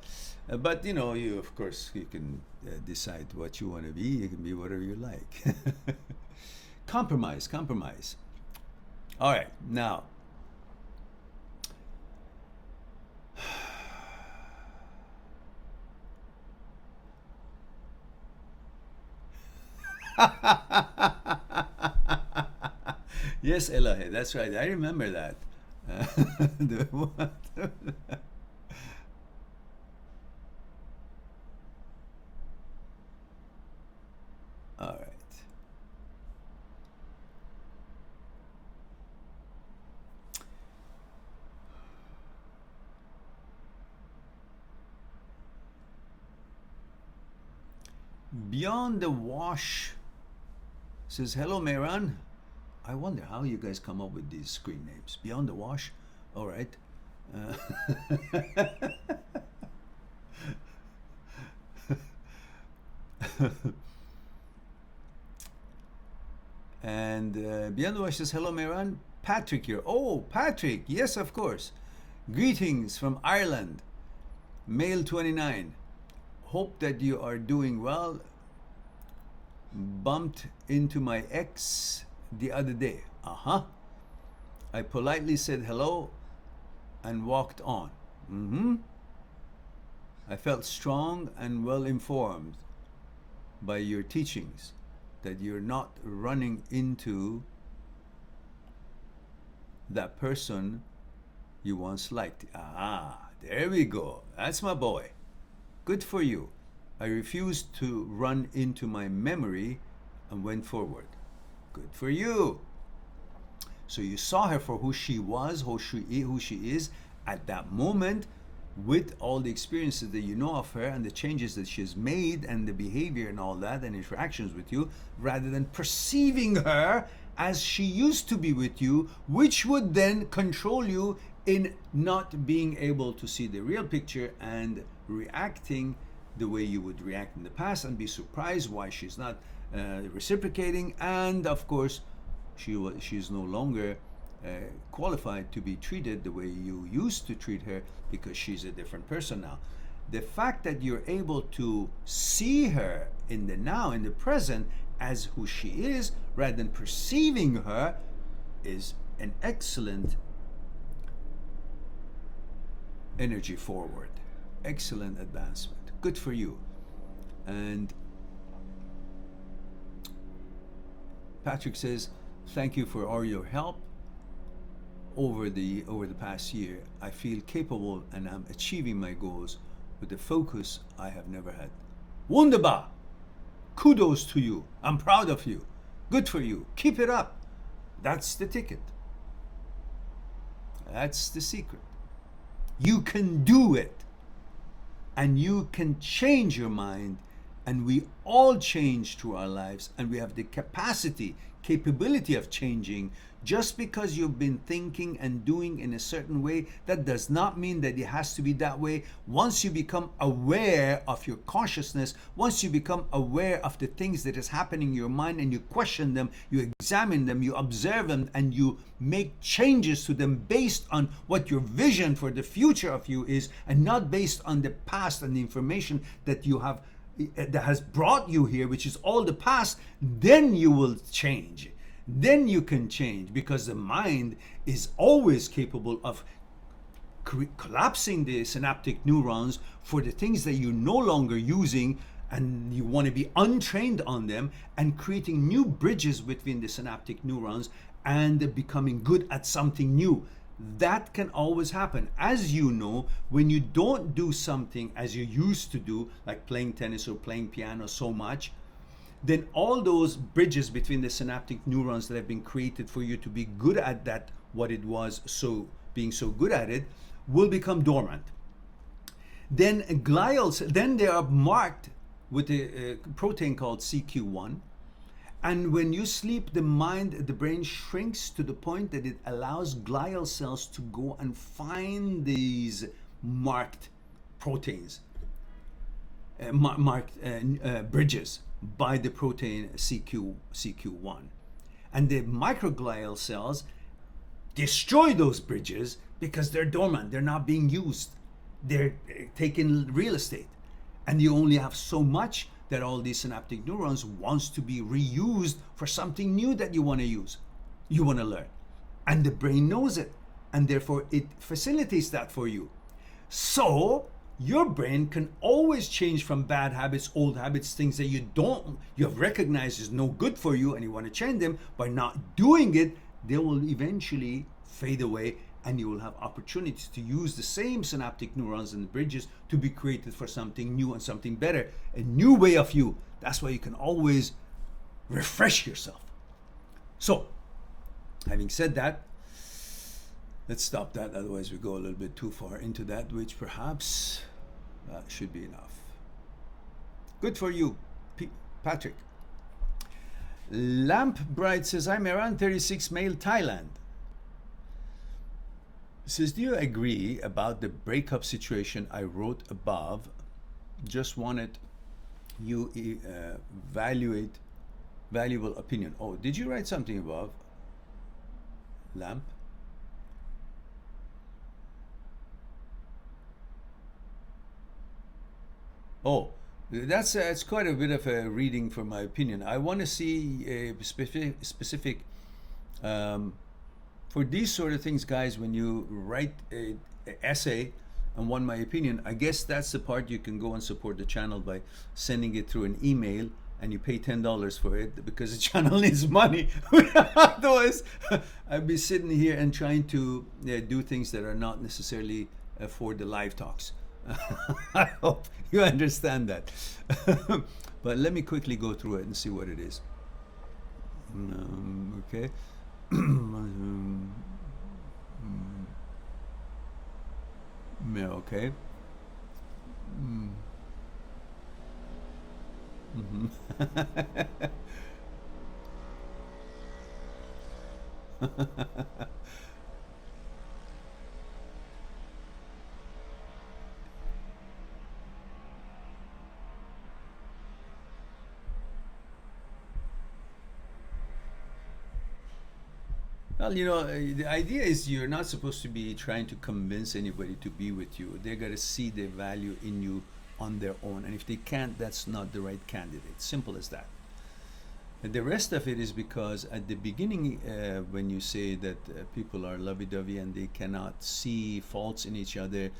But, you, of course, you can decide what you want to be. You can be whatever you like. Compromise. All right, now. Yes, Elahe, that's right. I remember that. All right. Beyond the Wash says, hello Mehran. I wonder how you guys come up with these screen names. Beyond the Wash. All right. And Beyond the Wash says, hello Mehran. Patrick here. Oh, Patrick. Yes, of course. Greetings from Ireland. Male 29. Hope that you are doing well. Bumped into my ex the other day. I politely said hello and walked on. I felt strong and well informed by your teachings that you're not running into that person you once liked. There we go. That's my boy. Good for you. I refused to run into my memory and went forward. Good for you. So you saw her for who she was, who she is at that moment, with all the experiences that you know of her and the changes that she's made and the behavior and all that and interactions with you, rather than perceiving her as she used to be with you, which would then control you in not being able to see the real picture and reacting the way you would react in the past, and be surprised why she's not reciprocating. And of course, she's no longer qualified to be treated the way you used to treat her, because she's a different person now. The fact that you're able to see her in the now, in the present, as who she is, rather than perceiving her, is an excellent energy forward. Excellent advancement. Good for you. And Patrick says, thank you for all your help over the past year. I feel capable and I'm achieving my goals with the focus I have never had. Wunderbar! Kudos to you. I'm proud of you. Good for you. Keep it up. That's the ticket. That's the secret. You can do it. And you can change your mind. And we all change through our lives. And we have the capability of changing. Just because you've been thinking and doing in a certain way, that does not mean that it has to be that way. Once you become aware of your consciousness, once you become aware of the things that is happening in your mind, and you question them, you examine them, you observe them, and you make changes to them based on what your vision for the future of you is, and not based on the past and the information that you have, that has brought you here, which is all the past, then you will change. Then you can change, because the mind is always capable of collapsing the synaptic neurons for the things that you're no longer using, and you want to be untrained on them, and creating new bridges between the synaptic neurons and becoming good at something new. That can always happen. As you know, when you don't do something as you used to do, like playing tennis or playing piano so much, then all those bridges between the synaptic neurons that have been created for you to be good at that, what it was, so being so good at it, will become dormant. Then then they are marked with a protein called CQ1. And when you sleep, the brain shrinks to the point that it allows glial cells to go and find these marked proteins, bridges by the protein CQ1. And the microglial cells destroy those bridges because they're dormant, they're not being used, they're taking real estate. And you only have so much that all these synaptic neurons wants to be reused for something new that you want to use, you want to learn. And the brain knows it, and therefore it facilitates that for you. So your brain can always change from bad habits, old habits, things that you have recognized is no good for you and you want to change them. By not doing it, they will eventually fade away, and you will have opportunities to use the same synaptic neurons and the bridges to be created for something new and something better, a new way of you. That's why you can always refresh yourself. So, having said that, let's stop that, otherwise we go a little bit too far into that, which perhaps should be enough. Good for you, Patrick. Lamp Bright says, I'm Mehran, 36, male, Thailand. Says, do you agree about the breakup situation I wrote above? Just wanted you evaluate valuable opinion. Oh, did you write something above, Lamp? Oh, that's it's quite a bit of a reading for my opinion. I want to see a specific for these sort of things, guys. When you write a essay and want my opinion, I guess that's the part you can go and support the channel by sending it through an email, and you pay $10 for it because the channel needs money. Otherwise, I'd be sitting here and trying to do things that are not necessarily for the live talks. I hope you understand that. But let me quickly go through it and see what it is. Okay. Yeah, okay. Well, the idea is you're not supposed to be trying to convince anybody to be with you. They got to see the value in you on their own. And if they can't, that's not the right candidate. Simple as that. And the rest of it is because at the beginning, when you say that people are lovey-dovey and they cannot see faults in each other,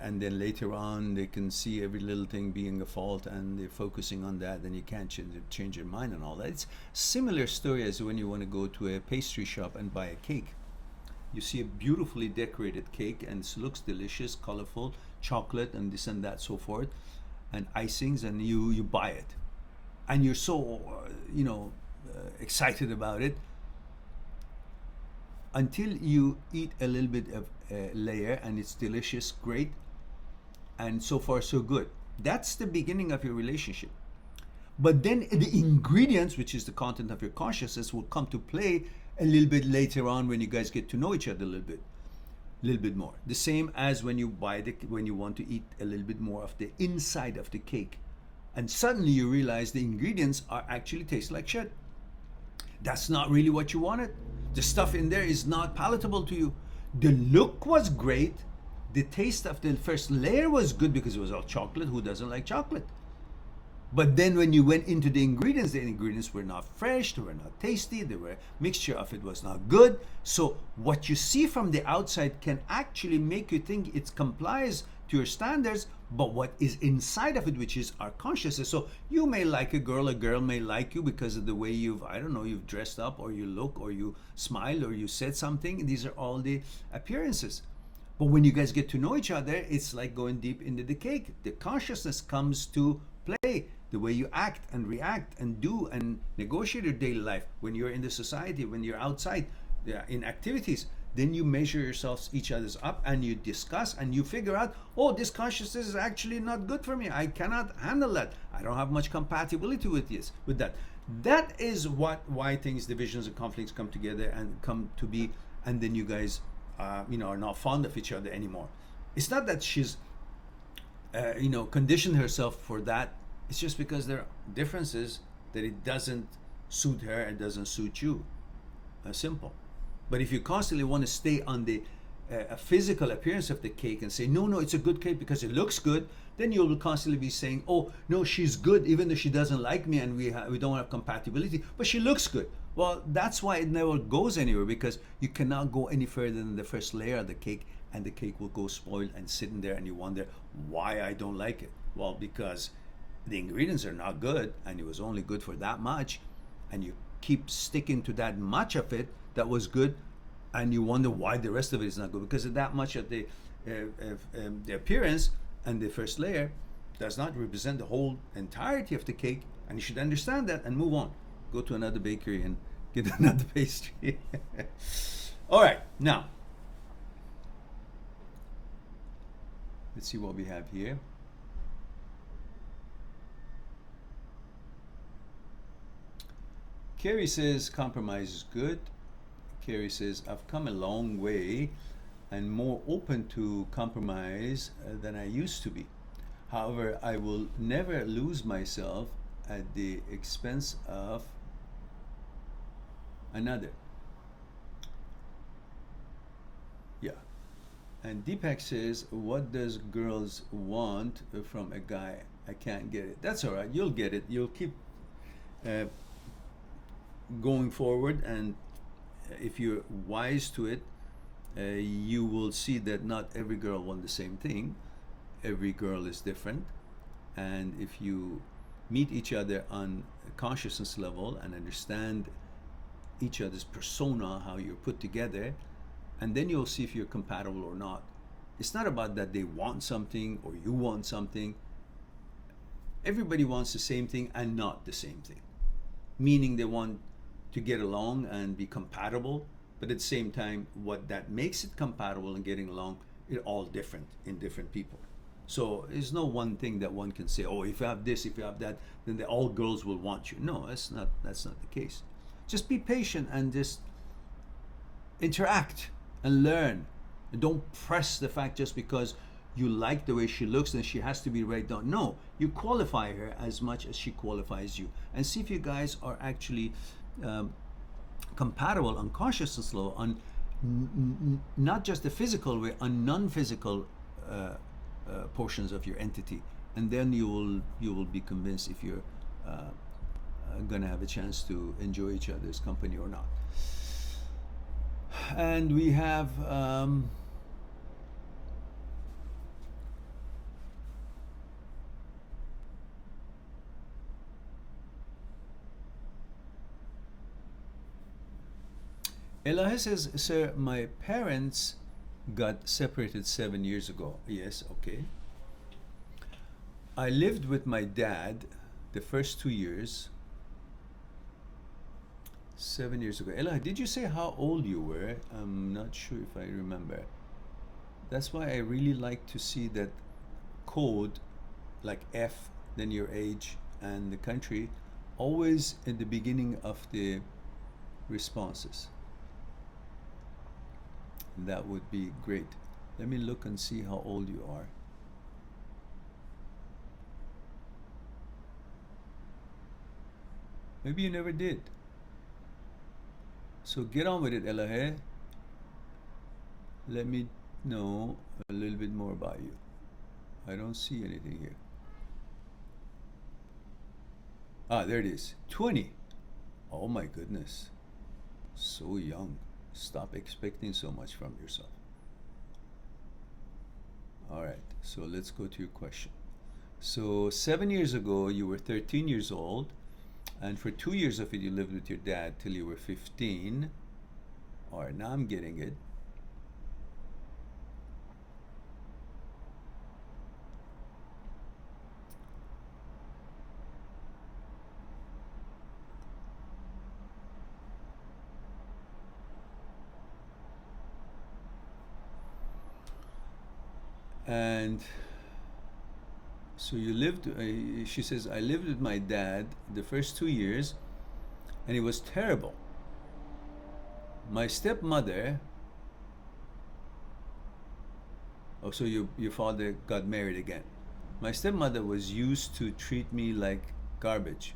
and then later on they can see every little thing being a fault and they're focusing on that, then you can't change your mind and all that. It's similar story as when you want to go to a pastry shop and buy a cake. You see a beautifully decorated cake and it looks delicious, colorful, chocolate and this and that, so forth, and icings, and you buy it, and you're so excited about it until you eat a little bit of a layer and it's delicious, great, and so far so good. That's the beginning of your relationship. But then the ingredients, which is the content of your consciousness, will come to play a little bit later on when you guys get to know each other a little bit more. The same as when you when you want to eat a little bit more of the inside of the cake, and suddenly you realize the ingredients are actually taste like shit. That's not really what you wanted. The stuff in there is not palatable to you. The look was great. The taste of the first layer was good because it was all chocolate. Who doesn't like chocolate? But then when you went into the ingredients were not fresh, they were not tasty, they were mixture of it was not good. So what you see from the outside can actually make you think it complies to your standards, but what is inside of it, which is our consciousness. So you may like a girl may like you because of the way you've, I don't know, you've dressed up or you look or you smile or you said something. These are all the appearances. But when you guys get to know each other, it's like going deep into the cake. The consciousness comes to play. The way you act and react and do and negotiate your daily life when you're in the society, when you're outside in activities, then you measure yourselves each other's up and you discuss and you figure out, oh, this consciousness is actually not good for me. I cannot handle that. I don't have much compatibility with this, with that. That is why things, divisions and conflicts come together and come to be, and then you guys are not fond of each other anymore. It's not that she's conditioned herself for that. It's just because there are differences that it doesn't suit her and doesn't suit you. Simple. But if you constantly want to stay on the physical appearance of the cake and say, no, it's a good cake because it looks good, then you'll constantly be saying, oh, no, she's good even though she doesn't like me and we don't have compatibility, but she looks good. Well, that's why it never goes anywhere, because you cannot go any further than the first layer of the cake, and the cake will go spoiled and sitting there and you wonder why I don't like it. Well, because the ingredients are not good and it was only good for that much, and you keep sticking to that much of it that was good, and you wonder why the rest of it is not good, because of that much of the appearance and the first layer does not represent the whole entirety of the cake, and you should understand that and move on. Go to another bakery and get another pastry. All right, now let's see what we have here. Carrie says compromise is good. Carrie says I've come a long way and more open to compromise than I used to be. However, I will never lose myself at the expense of another. Yeah. And Deepak says, what does girls want from a guy? I can't get it. That's all right. You'll get it. You'll keep going forward, and if you're wise to it, you will see that not every girl wants the same thing. Every girl is different, and if you meet each other on a consciousness level and understand each other's persona, how you're put together, and then you'll see if you're compatible or not. It's not about that they want something or you want something. Everybody wants the same thing and not the same thing, meaning they want to get along and be compatible, but at the same time, what that makes it compatible and getting along is all different in different people. So there's no one thing that one can say, oh, if you have this, if you have that, then all girls will want you. No, that's not the case. Just be patient and just interact and learn. And don't press the fact just because you like the way she looks and she has to be right down. No, you qualify her as much as she qualifies you, and see if you guys are actually compatible on consciousness level, on not just the physical way, on non-physical portions of your entity, and then you will be convinced if you're gonna have a chance to enjoy each other's company or not. And we have Elahe says, sir, my parents got separated 7 years ago. Yes, okay. I lived with my dad the first 2 years. 7 years ago. Elahe, did you say how old you were? I'm not sure if I remember. That's why I really like to see that code, like F, then your age and the country, always in the beginning of the responses. That would be great. Let me look and see how old you are. Maybe you never did. So get on with it, Elahe. Let me know a little bit more about you. I don't see anything here. Ah, there it is. 20. Oh my goodness. So young. Stop expecting so much from yourself. All right, so let's go to your question. So 7 years ago, you were 13 years old, and for 2 years of it, you lived with your dad till you were 15. All right, now I'm getting it. And so you lived, she says, I lived with my dad the first 2 years, and it was terrible. My stepmother, oh, so your father got married again. My stepmother was used to treat me like garbage.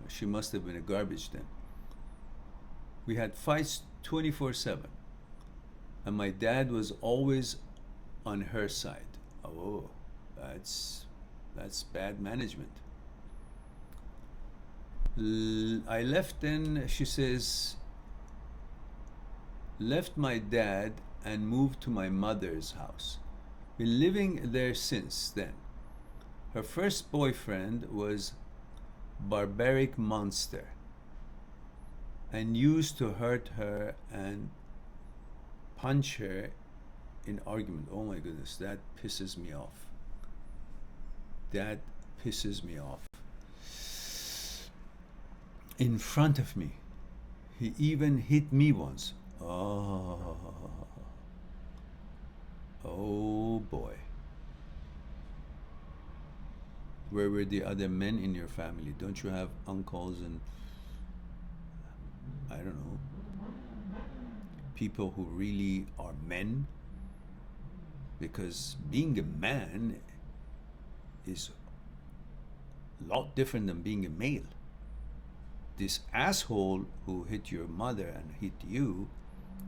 She must have been a garbage then. We had fights 24/7, and my dad was always on her side. Oh, that's bad management. I left then, she says, left my dad and moved to my mother's house. Been living there since then. Her first boyfriend was barbaric monster and used to hurt her and punch her in argument. Oh my goodness, that pisses me off. That pisses me off. In front of me. He even hit me once. Oh boy. Where were the other men in your family? Don't you have uncles and, I don't know, people who really are men? Because being a man is a lot different than being a male. This asshole who hit your mother and hit you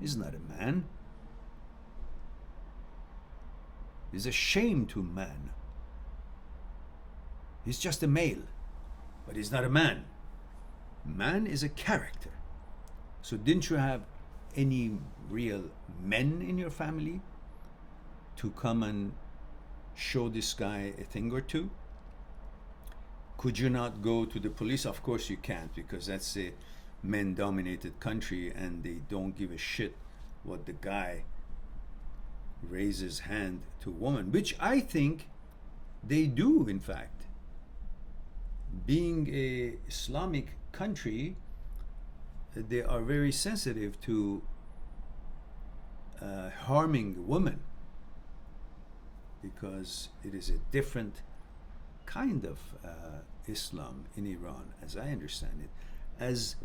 is not a man. He's a shame to man. He's just a male, but he's not a man. Man is a character. So didn't you have any real men in your family to come and show this guy a thing or two? Could you not go to the police? Of course you can't, because that's a men-dominated country and they don't give a shit what the guy raises hand to a woman, which I think they do, in fact. Being a Islamic country, they are very sensitive to harming women, because it is a different kind of Islam in Iran, as I understand it. As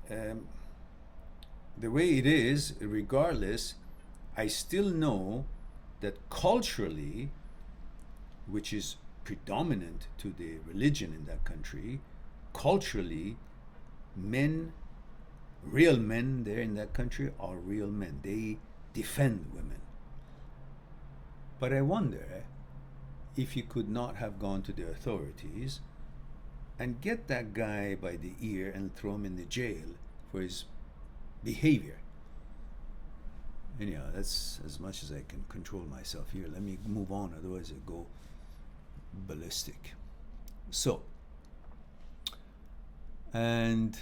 the way it is, regardless, I still know that culturally, which is predominant to the religion in that country, culturally, men, real men there in that country are real men. They defend women. But I wonder if you could not have gone to the authorities and get that guy by the ear and throw him in the jail for his behavior. Anyhow, that's as much as I can control myself here. Let me move on, otherwise I go ballistic. So, and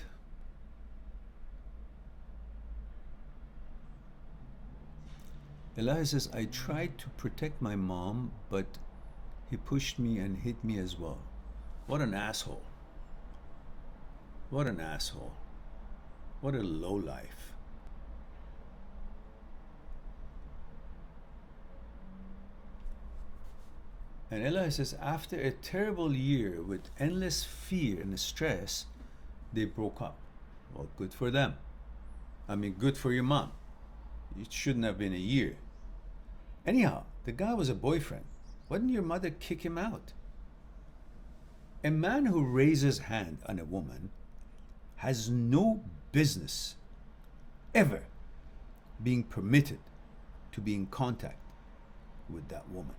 Elijah says, I tried to protect my mom, but he pushed me and hit me as well. What an asshole. What an asshole. What a lowlife. And Elijah says, after a terrible year with endless fear and stress, they broke up. Well, good for them. I mean, good for your mom. It shouldn't have been a year. Anyhow, the guy was a boyfriend. Why didn't your mother kick him out? A man who raises hand on a woman has no business ever being permitted to be in contact with that woman.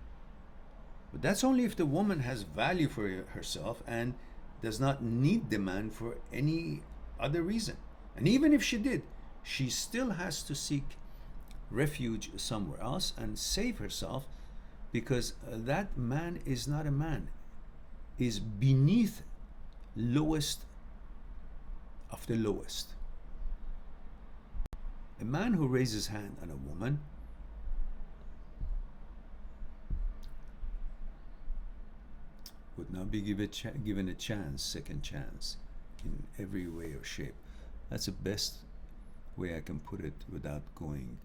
But that's only if the woman has value for herself and does not need the man for any other reason. And even if she did, she still has to seek refuge somewhere else and save herself, because that man is not a man, is beneath lowest of the lowest. A man who raises hand on a woman would not be given a chance, second chance, in every way or shape. That's the best way I can put it without going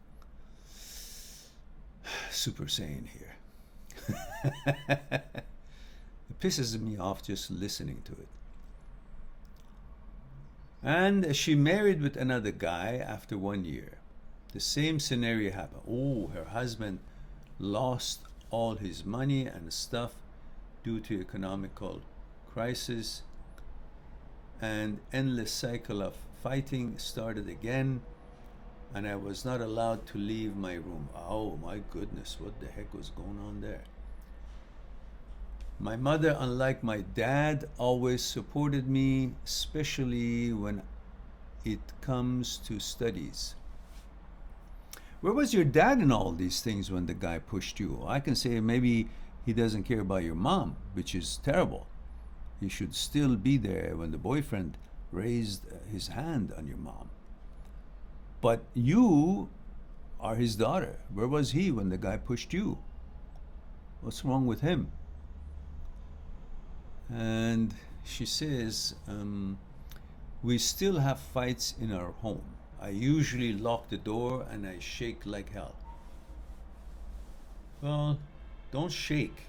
Super Saiyan here. It pisses me off just listening to it. And she married with another guy after 1 year. The same scenario happened. Oh, her husband lost all his money and stuff due to economical crisis, and endless cycle of fighting started again, and I was not allowed to leave my room. Oh my goodness, what the heck was going on there? My mother, unlike my dad, always supported me, especially when it comes to studies. Where was your dad in all these things when the guy pushed you? I can say maybe he doesn't care about your mom, which is terrible. He should still be there when the boyfriend raised his hand on your mom. But you are his daughter. Where was he when the guy pushed you? What's wrong with him? And she says, we still have fights in our home. I usually lock the door and I shake like hell. Well, don't shake.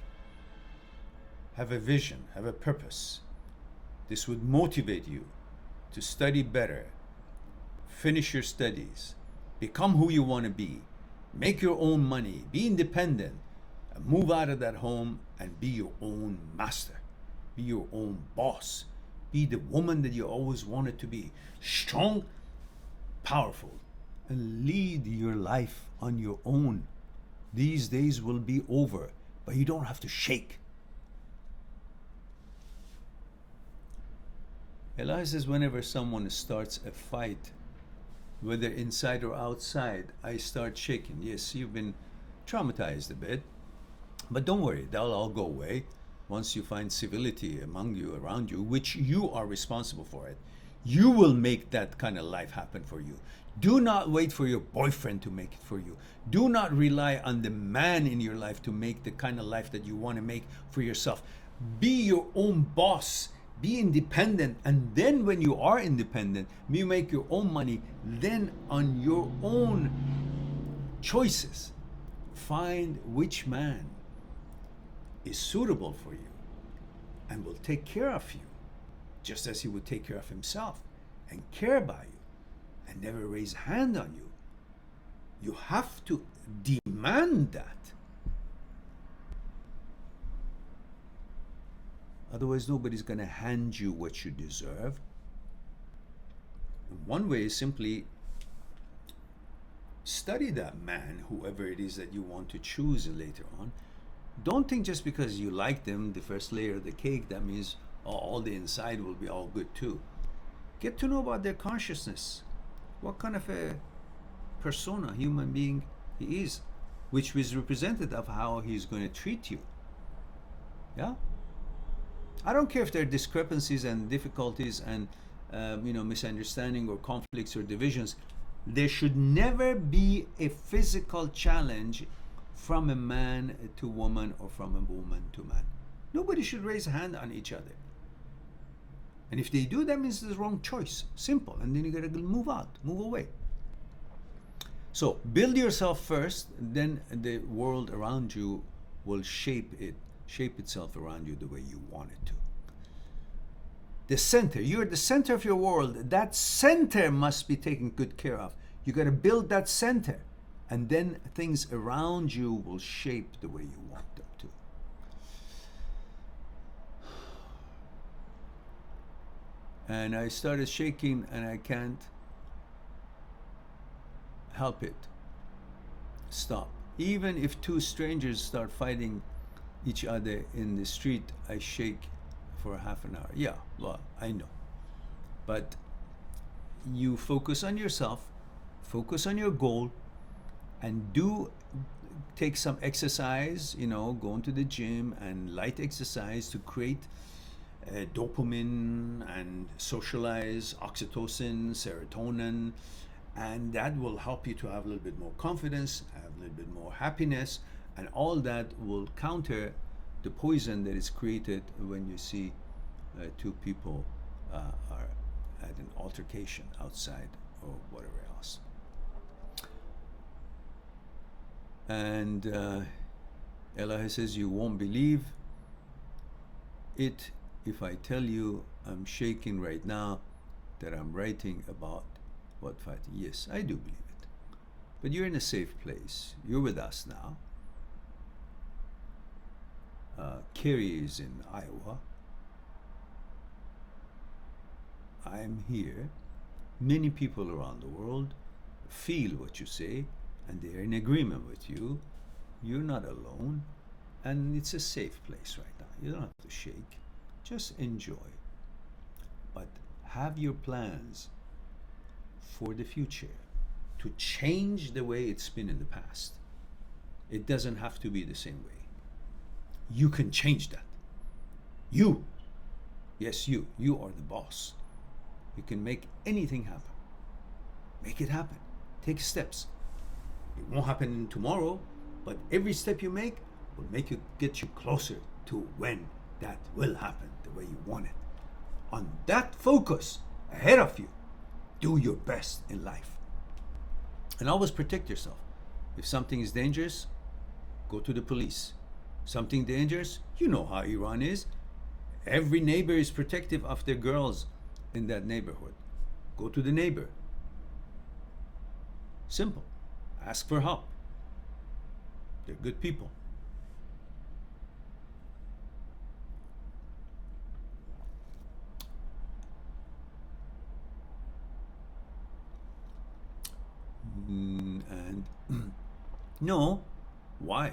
Have a vision, have a purpose. This would motivate you to study better, finish your studies, become who you want to be, make your own money, be independent, and move out of that home and be your own master, be your own boss, be the woman that you always wanted to be, strong, powerful, and lead your life on your own. These days will be over, but you don't have to shake. Eli says, whenever someone starts a fight, whether inside or outside, I start shaking. Yes, you've been traumatized a bit, but don't worry, that'll all go away once you find civility among you, around you, which you are responsible for it. You will make that kind of life happen for you. Do not wait for your boyfriend to make it for you. Do not rely on the man in your life to make the kind of life that you want to make for yourself. Be your own boss. Be independent, and then when you are independent, you make your own money, then on your own choices, find which man is suitable for you and will take care of you, just as he would take care of himself and care about you and never raise a hand on you. You have to demand that. Otherwise, nobody's going to hand you what you deserve. And one way is simply study that man, whoever it is that you want to choose later on. Don't think just because you like them, the first layer of the cake, that means all the inside will be all good too. Get to know about their consciousness. What kind of a persona, human being he is, which is representative of how he's going to treat you. Yeah? I don't care if there are discrepancies and difficulties and misunderstanding or conflicts or divisions. There should never be a physical challenge from a man to woman or from a woman to man. Nobody should raise a hand on each other. And if they do, that means it's the wrong choice. Simple. And then you gotta move out, move away. So build yourself first, then the world around you will shape itself around you the way you want it to. The center, you're the center of your world. That center must be taken good care of. You got to build that center, and then things around you will shape the way you want them to. And I started shaking, and I can't help it. Stop. Even if two strangers start fighting each other in the street, I shake for a half an hour. Yeah, well, I know. But you focus on yourself, focus on your goal, and do take some exercise, go into the gym and light exercise to create dopamine and socialize oxytocin, serotonin, and that will help you to have a little bit more confidence, have a little bit more happiness, and all that will counter the poison that is created when you see two people are at an altercation outside or whatever else. And Ella says, you won't believe it if I tell you I'm shaking right now that I'm writing about what fighting. Yes, I do believe it. But you're in a safe place. You're with us now. Carrie is in Iowa. I'm here. Many people around the world feel what you say, and they're in agreement with you. You're not alone, and it's a safe place right now. You don't have to shake. Just enjoy. But have your plans for the future to change the way it's been in the past. It doesn't have to be the same way. You can change that. You, yes, you are the boss. You can make anything happen. Make it happen. Take steps. It won't happen tomorrow, but every step you make will get you closer to when that will happen the way you want it. On that focus ahead of you, do your best in life. And always protect yourself. If something is dangerous, go to the police. Something dangerous, you know how Iran is. Every neighbor is protective of their girls in that neighborhood. Go to the neighbor. Simple. Ask for help. They're good people. And no, why?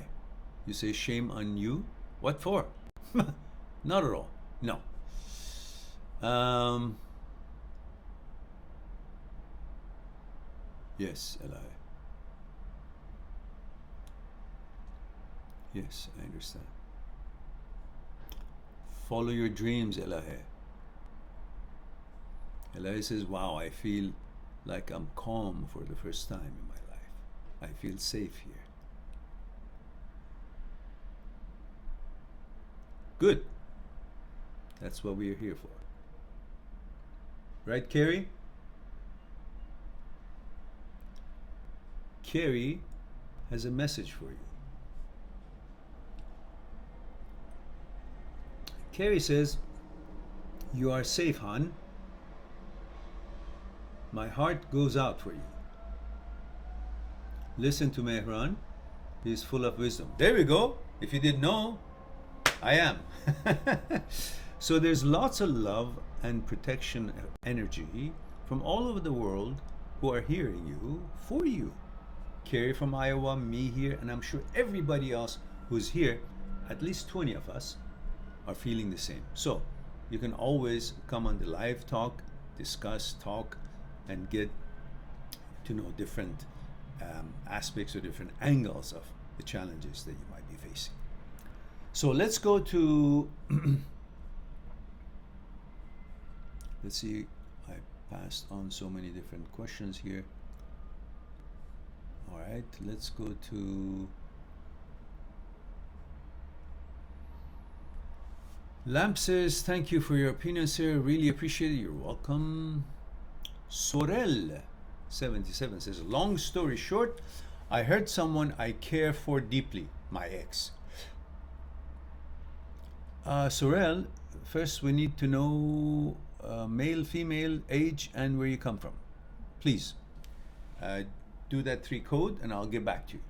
You say shame on you? What for? Not at all. No. Yes, Eli. Yes, I understand. Follow your dreams, Elahe. Elahe says, wow, I feel like I'm calm for the first time in my life. I feel safe here. Good. That's what we are here for. Right, Carrie? Carrie has a message for you. Carrie says, you are safe, hon. My heart goes out for you. Listen to Mehran. He is full of wisdom. There we go. If you didn't know, I am. So there's lots of love and protection energy from all over the world who are hearing you for you. Carrie from Iowa, me here, and I'm sure everybody else who's here, at least 20 of us, are feeling the same. So you can always come on the live talk, discuss, talk, and get to know different aspects or different angles of the challenges that you might be facing. So let's go to, let's see, I passed on so many different questions here. All right, let's go to Lamp says, thank you for your opinion, sir. Really appreciate it. You're welcome. Sorel 77 says, long story short, I heard someone I care for deeply, my ex. Sorel, first we need to know male, female, age, and where you come from. Please do that 3 code and I'll get back to you.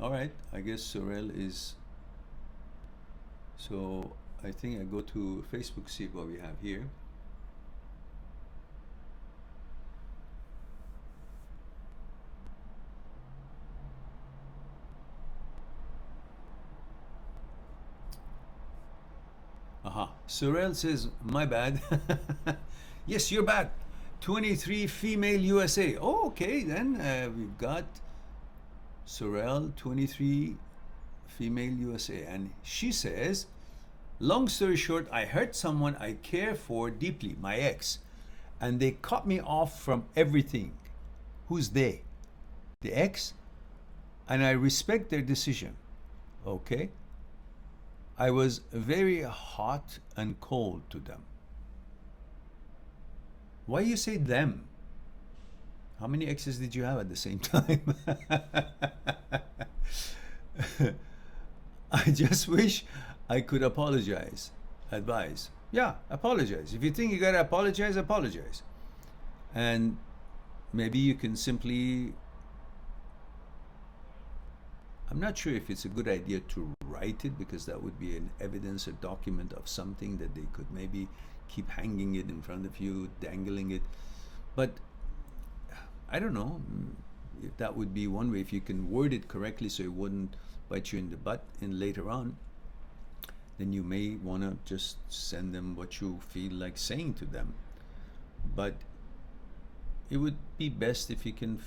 All right, I guess Sorel is. So I think I go to Facebook, see what we have here. Aha. Sorel says, my bad. Yes, you're back. 23 female USA. Oh, okay, then we've got Sorel, 23 female USA. And she says, long story short, I hurt someone I care for deeply, my ex, and they cut me off from everything. Who's they? The ex? And I respect their decision. Okay? I was very hot and cold to them. Why you say them? How many exes did you have at the same time? I just wish I could apologize. Advise. Yeah, apologize. If you think you gotta apologize, apologize. And maybe you can simply. I'm not sure if it's a good idea to write it, because that would be an evidence, a document of something that they could maybe keep hanging it in front of you, dangling it. But I don't know if that would be one way, if you can word it correctly so it wouldn't bite you in the butt and later on, then you may want to just send them what you feel like saying to them. But it would be best if you can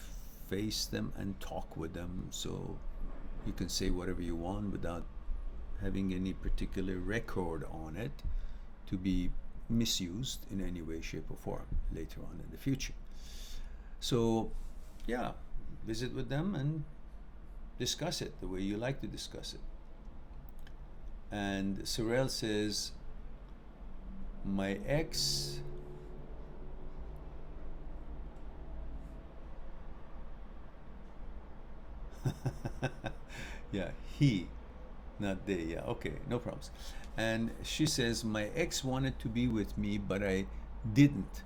face them and talk with them, so you can say whatever you want without having any particular record on it to be misused in any way, shape, or form later on in the future. So, yeah, visit with them and discuss it the way you like to discuss it. And Sorel says, my ex yeah, he, not they. Yeah, okay, no problems. And she says, my ex wanted to be with me, but I didn't.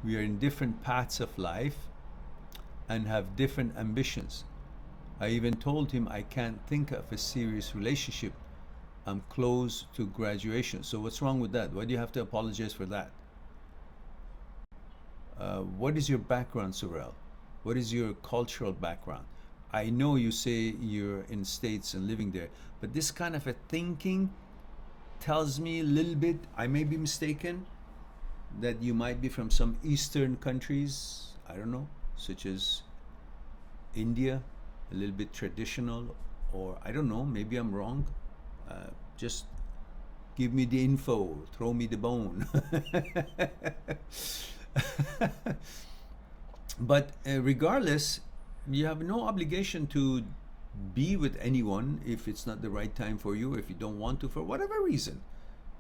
We are in different paths of life and have different ambitions. I even told him I can't think of a serious relationship. I'm close to graduation. So what's wrong with that? Why do you have to apologize for that? What is your background, Sorel? What is your cultural background? I know you say you're in States and living there, but this kind of a thinking tells me a little bit, I may be mistaken, that you might be from some Eastern countries, I don't know, such as India, a little bit traditional, or I don't know, maybe I'm wrong. Just give me the info, throw me the bone. But regardless, you have no obligation to be with anyone if it's not the right time for you, if you don't want to, for whatever reason.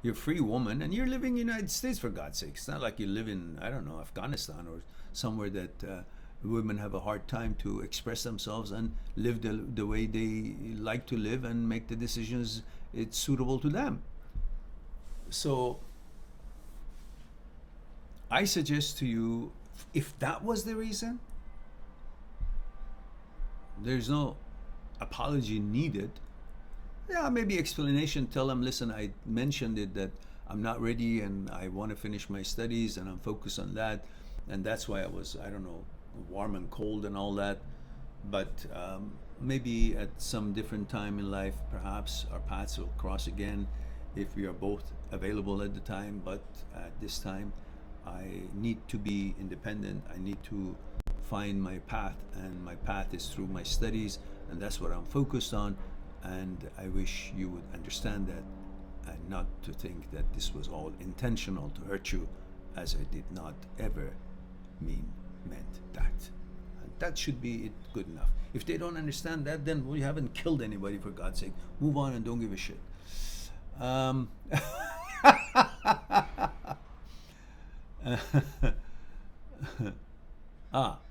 You're a free woman and you're living in the United States, for God's sake. It's not like you live in, I don't know, Afghanistan or somewhere that women have a hard time to express themselves and live the way they like to live and make the decisions it's suitable to them. So I suggest to you, if that was the reason, there's no apology needed. Yeah, maybe explanation. Tell them, listen, I mentioned it that I'm not ready and I want to finish my studies and I'm focused on that, and that's why I was, I don't know, warm and cold and all that. But maybe at some different time in life, perhaps our paths will cross again if we are both available at the time. But at this time, I need to be independent. I need to find my path, and my path is through my studies, and that's what I'm focused on. And I wish you would understand that and not to think that this was all intentional to hurt you, as I did not ever meant that. And that should be it, good enough. If they don't understand that, then we haven't killed anybody, for God's sake. Move on and don't give a shit.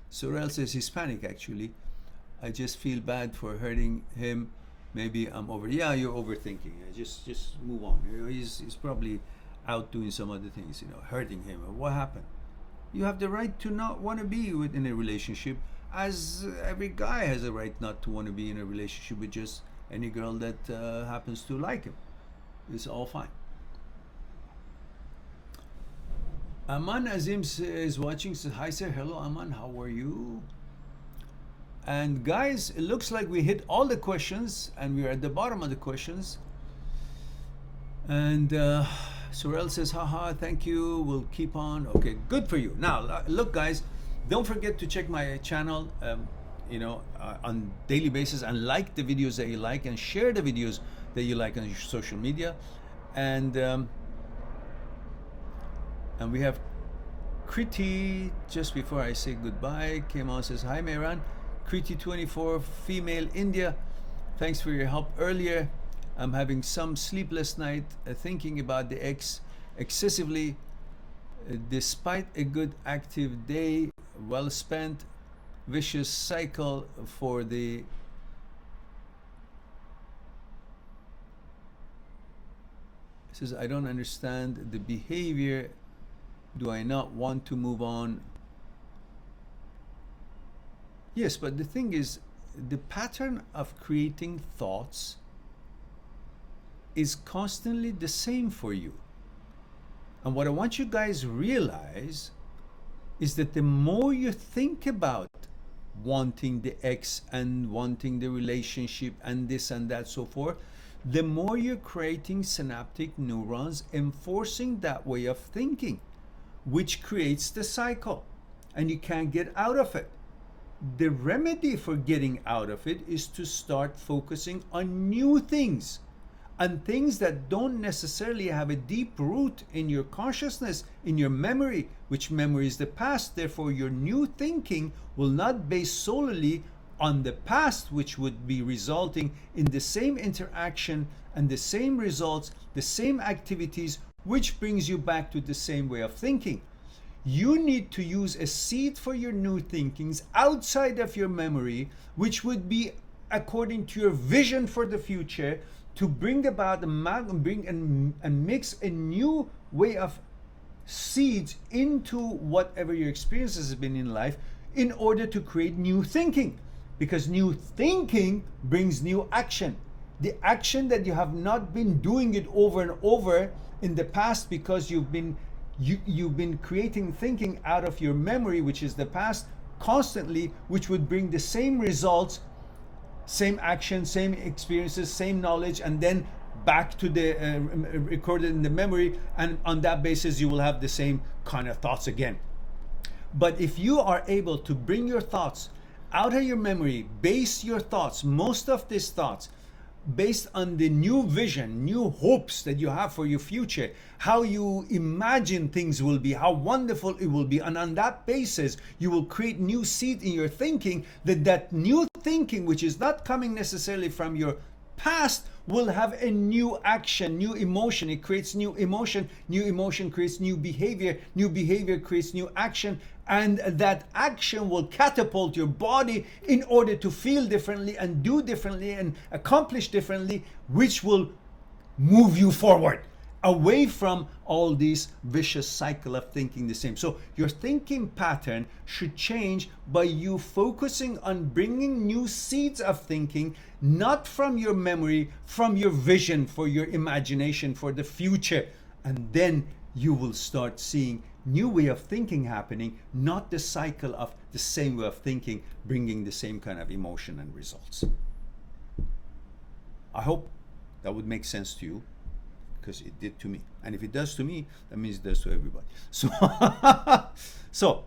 Sorel says Hispanic actually. I just feel bad for hurting him. Maybe I'm over. Yeah, you're overthinking. Just move on. He's probably out doing some other things. Hurting him. What happened? You have the right to not want to be within a relationship. as every guy has a right not to want to be in a relationship with just any girl that happens to like him. It's all fine. Aman Azim is watching, says hi sir. Hello Aman, how are you? And guys, it looks like we hit all the questions and we're at the bottom of the questions. And Sorel says haha, thank you, we'll keep on. Okay, good for you. Now look guys, don't forget to check my channel on daily basis, and like the videos that you like, and share the videos that you like on your social media. And we have Kriti, just before I say goodbye, came on, says hi Mehran. Kriti 24, female, India. Thanks for your help earlier. I'm having some sleepless night thinking about the ex excessively. Despite a good active day, well spent, vicious cycle for the says I don't understand the behavior. Do I not want to move on? Yes, but the thing is, the pattern of creating thoughts is constantly the same for you. And what I want you guys realize is that the more you think about wanting the ex and wanting the relationship and this and that so forth, the more you're creating synaptic neurons enforcing that way of thinking, which creates the cycle, and you can't get out of it. The remedy for getting out of it is to start focusing on new things, and things that don't necessarily have a deep root in your consciousness, in your memory, which memory is the past. Therefore, your new thinking will not base solely on the past, which would be resulting in the same interaction and the same results, the same activities, which brings you back to the same way of thinking. You need to use a seed for your new thinkings outside of your memory, which would be according to your vision for the future, to bring about and mix a new way of seeds into whatever your experiences have been in life, in order to create new thinking. Because new thinking brings new action. The action that you have not been doing it over and over in the past, because you've been creating thinking out of your memory, which is the past, constantly, which would bring the same results, same action, same experiences, same knowledge, and then back to the recorded in the memory, and on that basis you will have the same kind of thoughts again. But if you are able to bring your thoughts out of your memory, base your thoughts, most of these thoughts, based on the new vision, new hopes that you have for your future, how you imagine things will be, how wonderful it will be, and on that basis you will create new seed in your thinking, that new thinking, which is not coming necessarily from your past, will have a new action, new emotion. It creates new emotion creates new behavior creates new action, and that action will catapult your body in order to feel differently and do differently and accomplish differently, which will move you forward away from all these vicious cycle of thinking the same. So your thinking pattern should change by you focusing on bringing new seeds of thinking, not from your memory, from your vision, for your imagination for the future. And then you will start seeing new way of thinking happening, not the cycle of the same way of thinking bringing the same kind of emotion and results. I hope that would make sense to you, because it did to me. And if it does to me, that means it does to everybody. So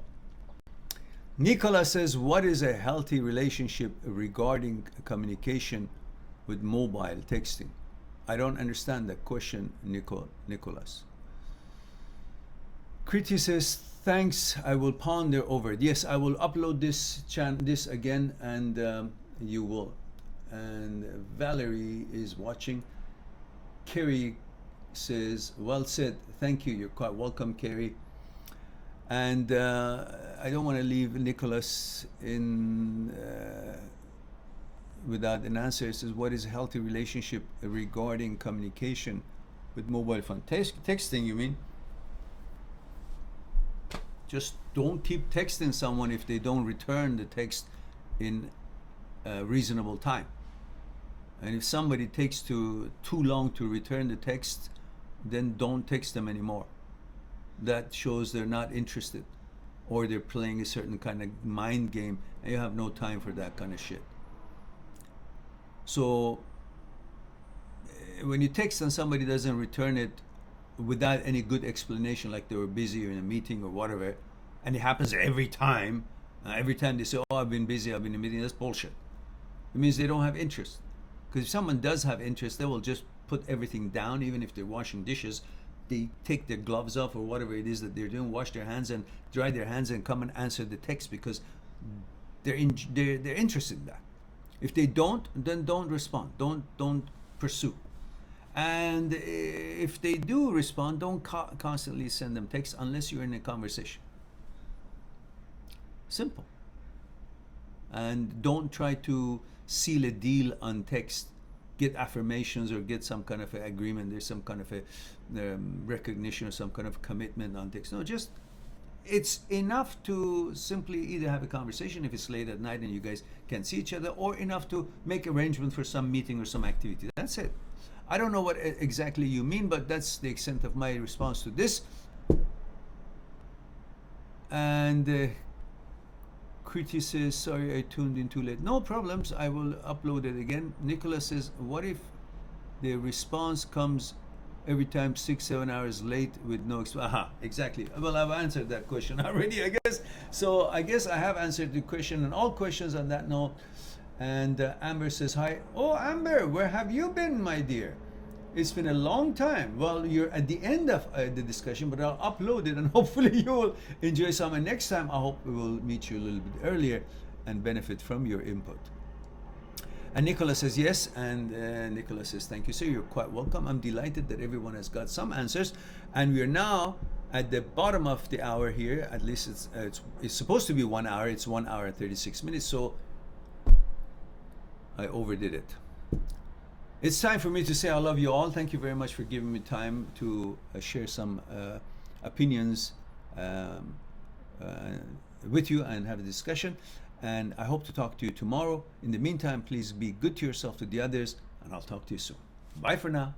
Nicola says, what is a healthy relationship regarding communication with mobile texting? I don't understand the question, Nicholas. Kriti says, thanks, I will ponder over it. Yes, I will upload this again, and you will. And Valerie is watching. Kerry says, well said, thank you, you're quite welcome, Kerry. And I don't want to leave Nicholas in without an answer. It says, what is a healthy relationship regarding communication with mobile phone? Texting, you mean? Just don't keep texting someone if they don't return the text in a reasonable time. And if somebody takes too long to return the text, then don't text them anymore. That shows they're not interested, or they're playing a certain kind of mind game, and you have no time for that kind of shit. So when you text and somebody doesn't return it without any good explanation, like they were busy or in a meeting or whatever, and it happens every time they say, oh, I've been busy, I've been in a meeting, that's bullshit. It means they don't have interest. Because if someone does have interest, they will just put everything down. Even if they're washing dishes, they take their gloves off or whatever it is that they're doing, wash their hands and dry their hands and come and answer the text, because they're interested in that. If they don't, then don't respond. Don't pursue. And if they do respond, don't constantly send them texts unless you're in a conversation. Simple. And don't try to seal a deal on text, get affirmations or get some kind of an agreement, there's some kind of a recognition or some kind of commitment on text. No, just, it's enough to simply either have a conversation if it's late at night and you guys can't see each other, or enough to make arrangement for some meeting or some activity. That's it. I don't know what exactly you mean, but that's the extent of my response to this. And Kriti says, sorry, I tuned in too late. No problems, I will upload it again. Nicholas says, what if the response comes every time 6-7 hours late with no aha, exactly. Well, I've answered that question already, I guess. So I guess I have answered the question and all questions on that note. And Amber says, hi. Oh, Amber, where have you been, my dear? It's been a long time. Well, you're at the end of the discussion, but I'll upload it and hopefully you will enjoy some. And next time, I hope we will meet you a little bit earlier and benefit from your input. And Nicholas says yes, and Nicholas says thank you, sir. You're quite welcome. I'm delighted that everyone has got some answers, and we are now at the bottom of the hour here. At least it's supposed to be 1 hour. It's 1 hour and 36 minutes, so I overdid it. It's time for me to say I love you all. Thank you very much for giving me time to share some opinions with you and have a discussion. And I hope to talk to you tomorrow. In the meantime, please be good to yourself, to the others, and I'll talk to you soon. Bye for now.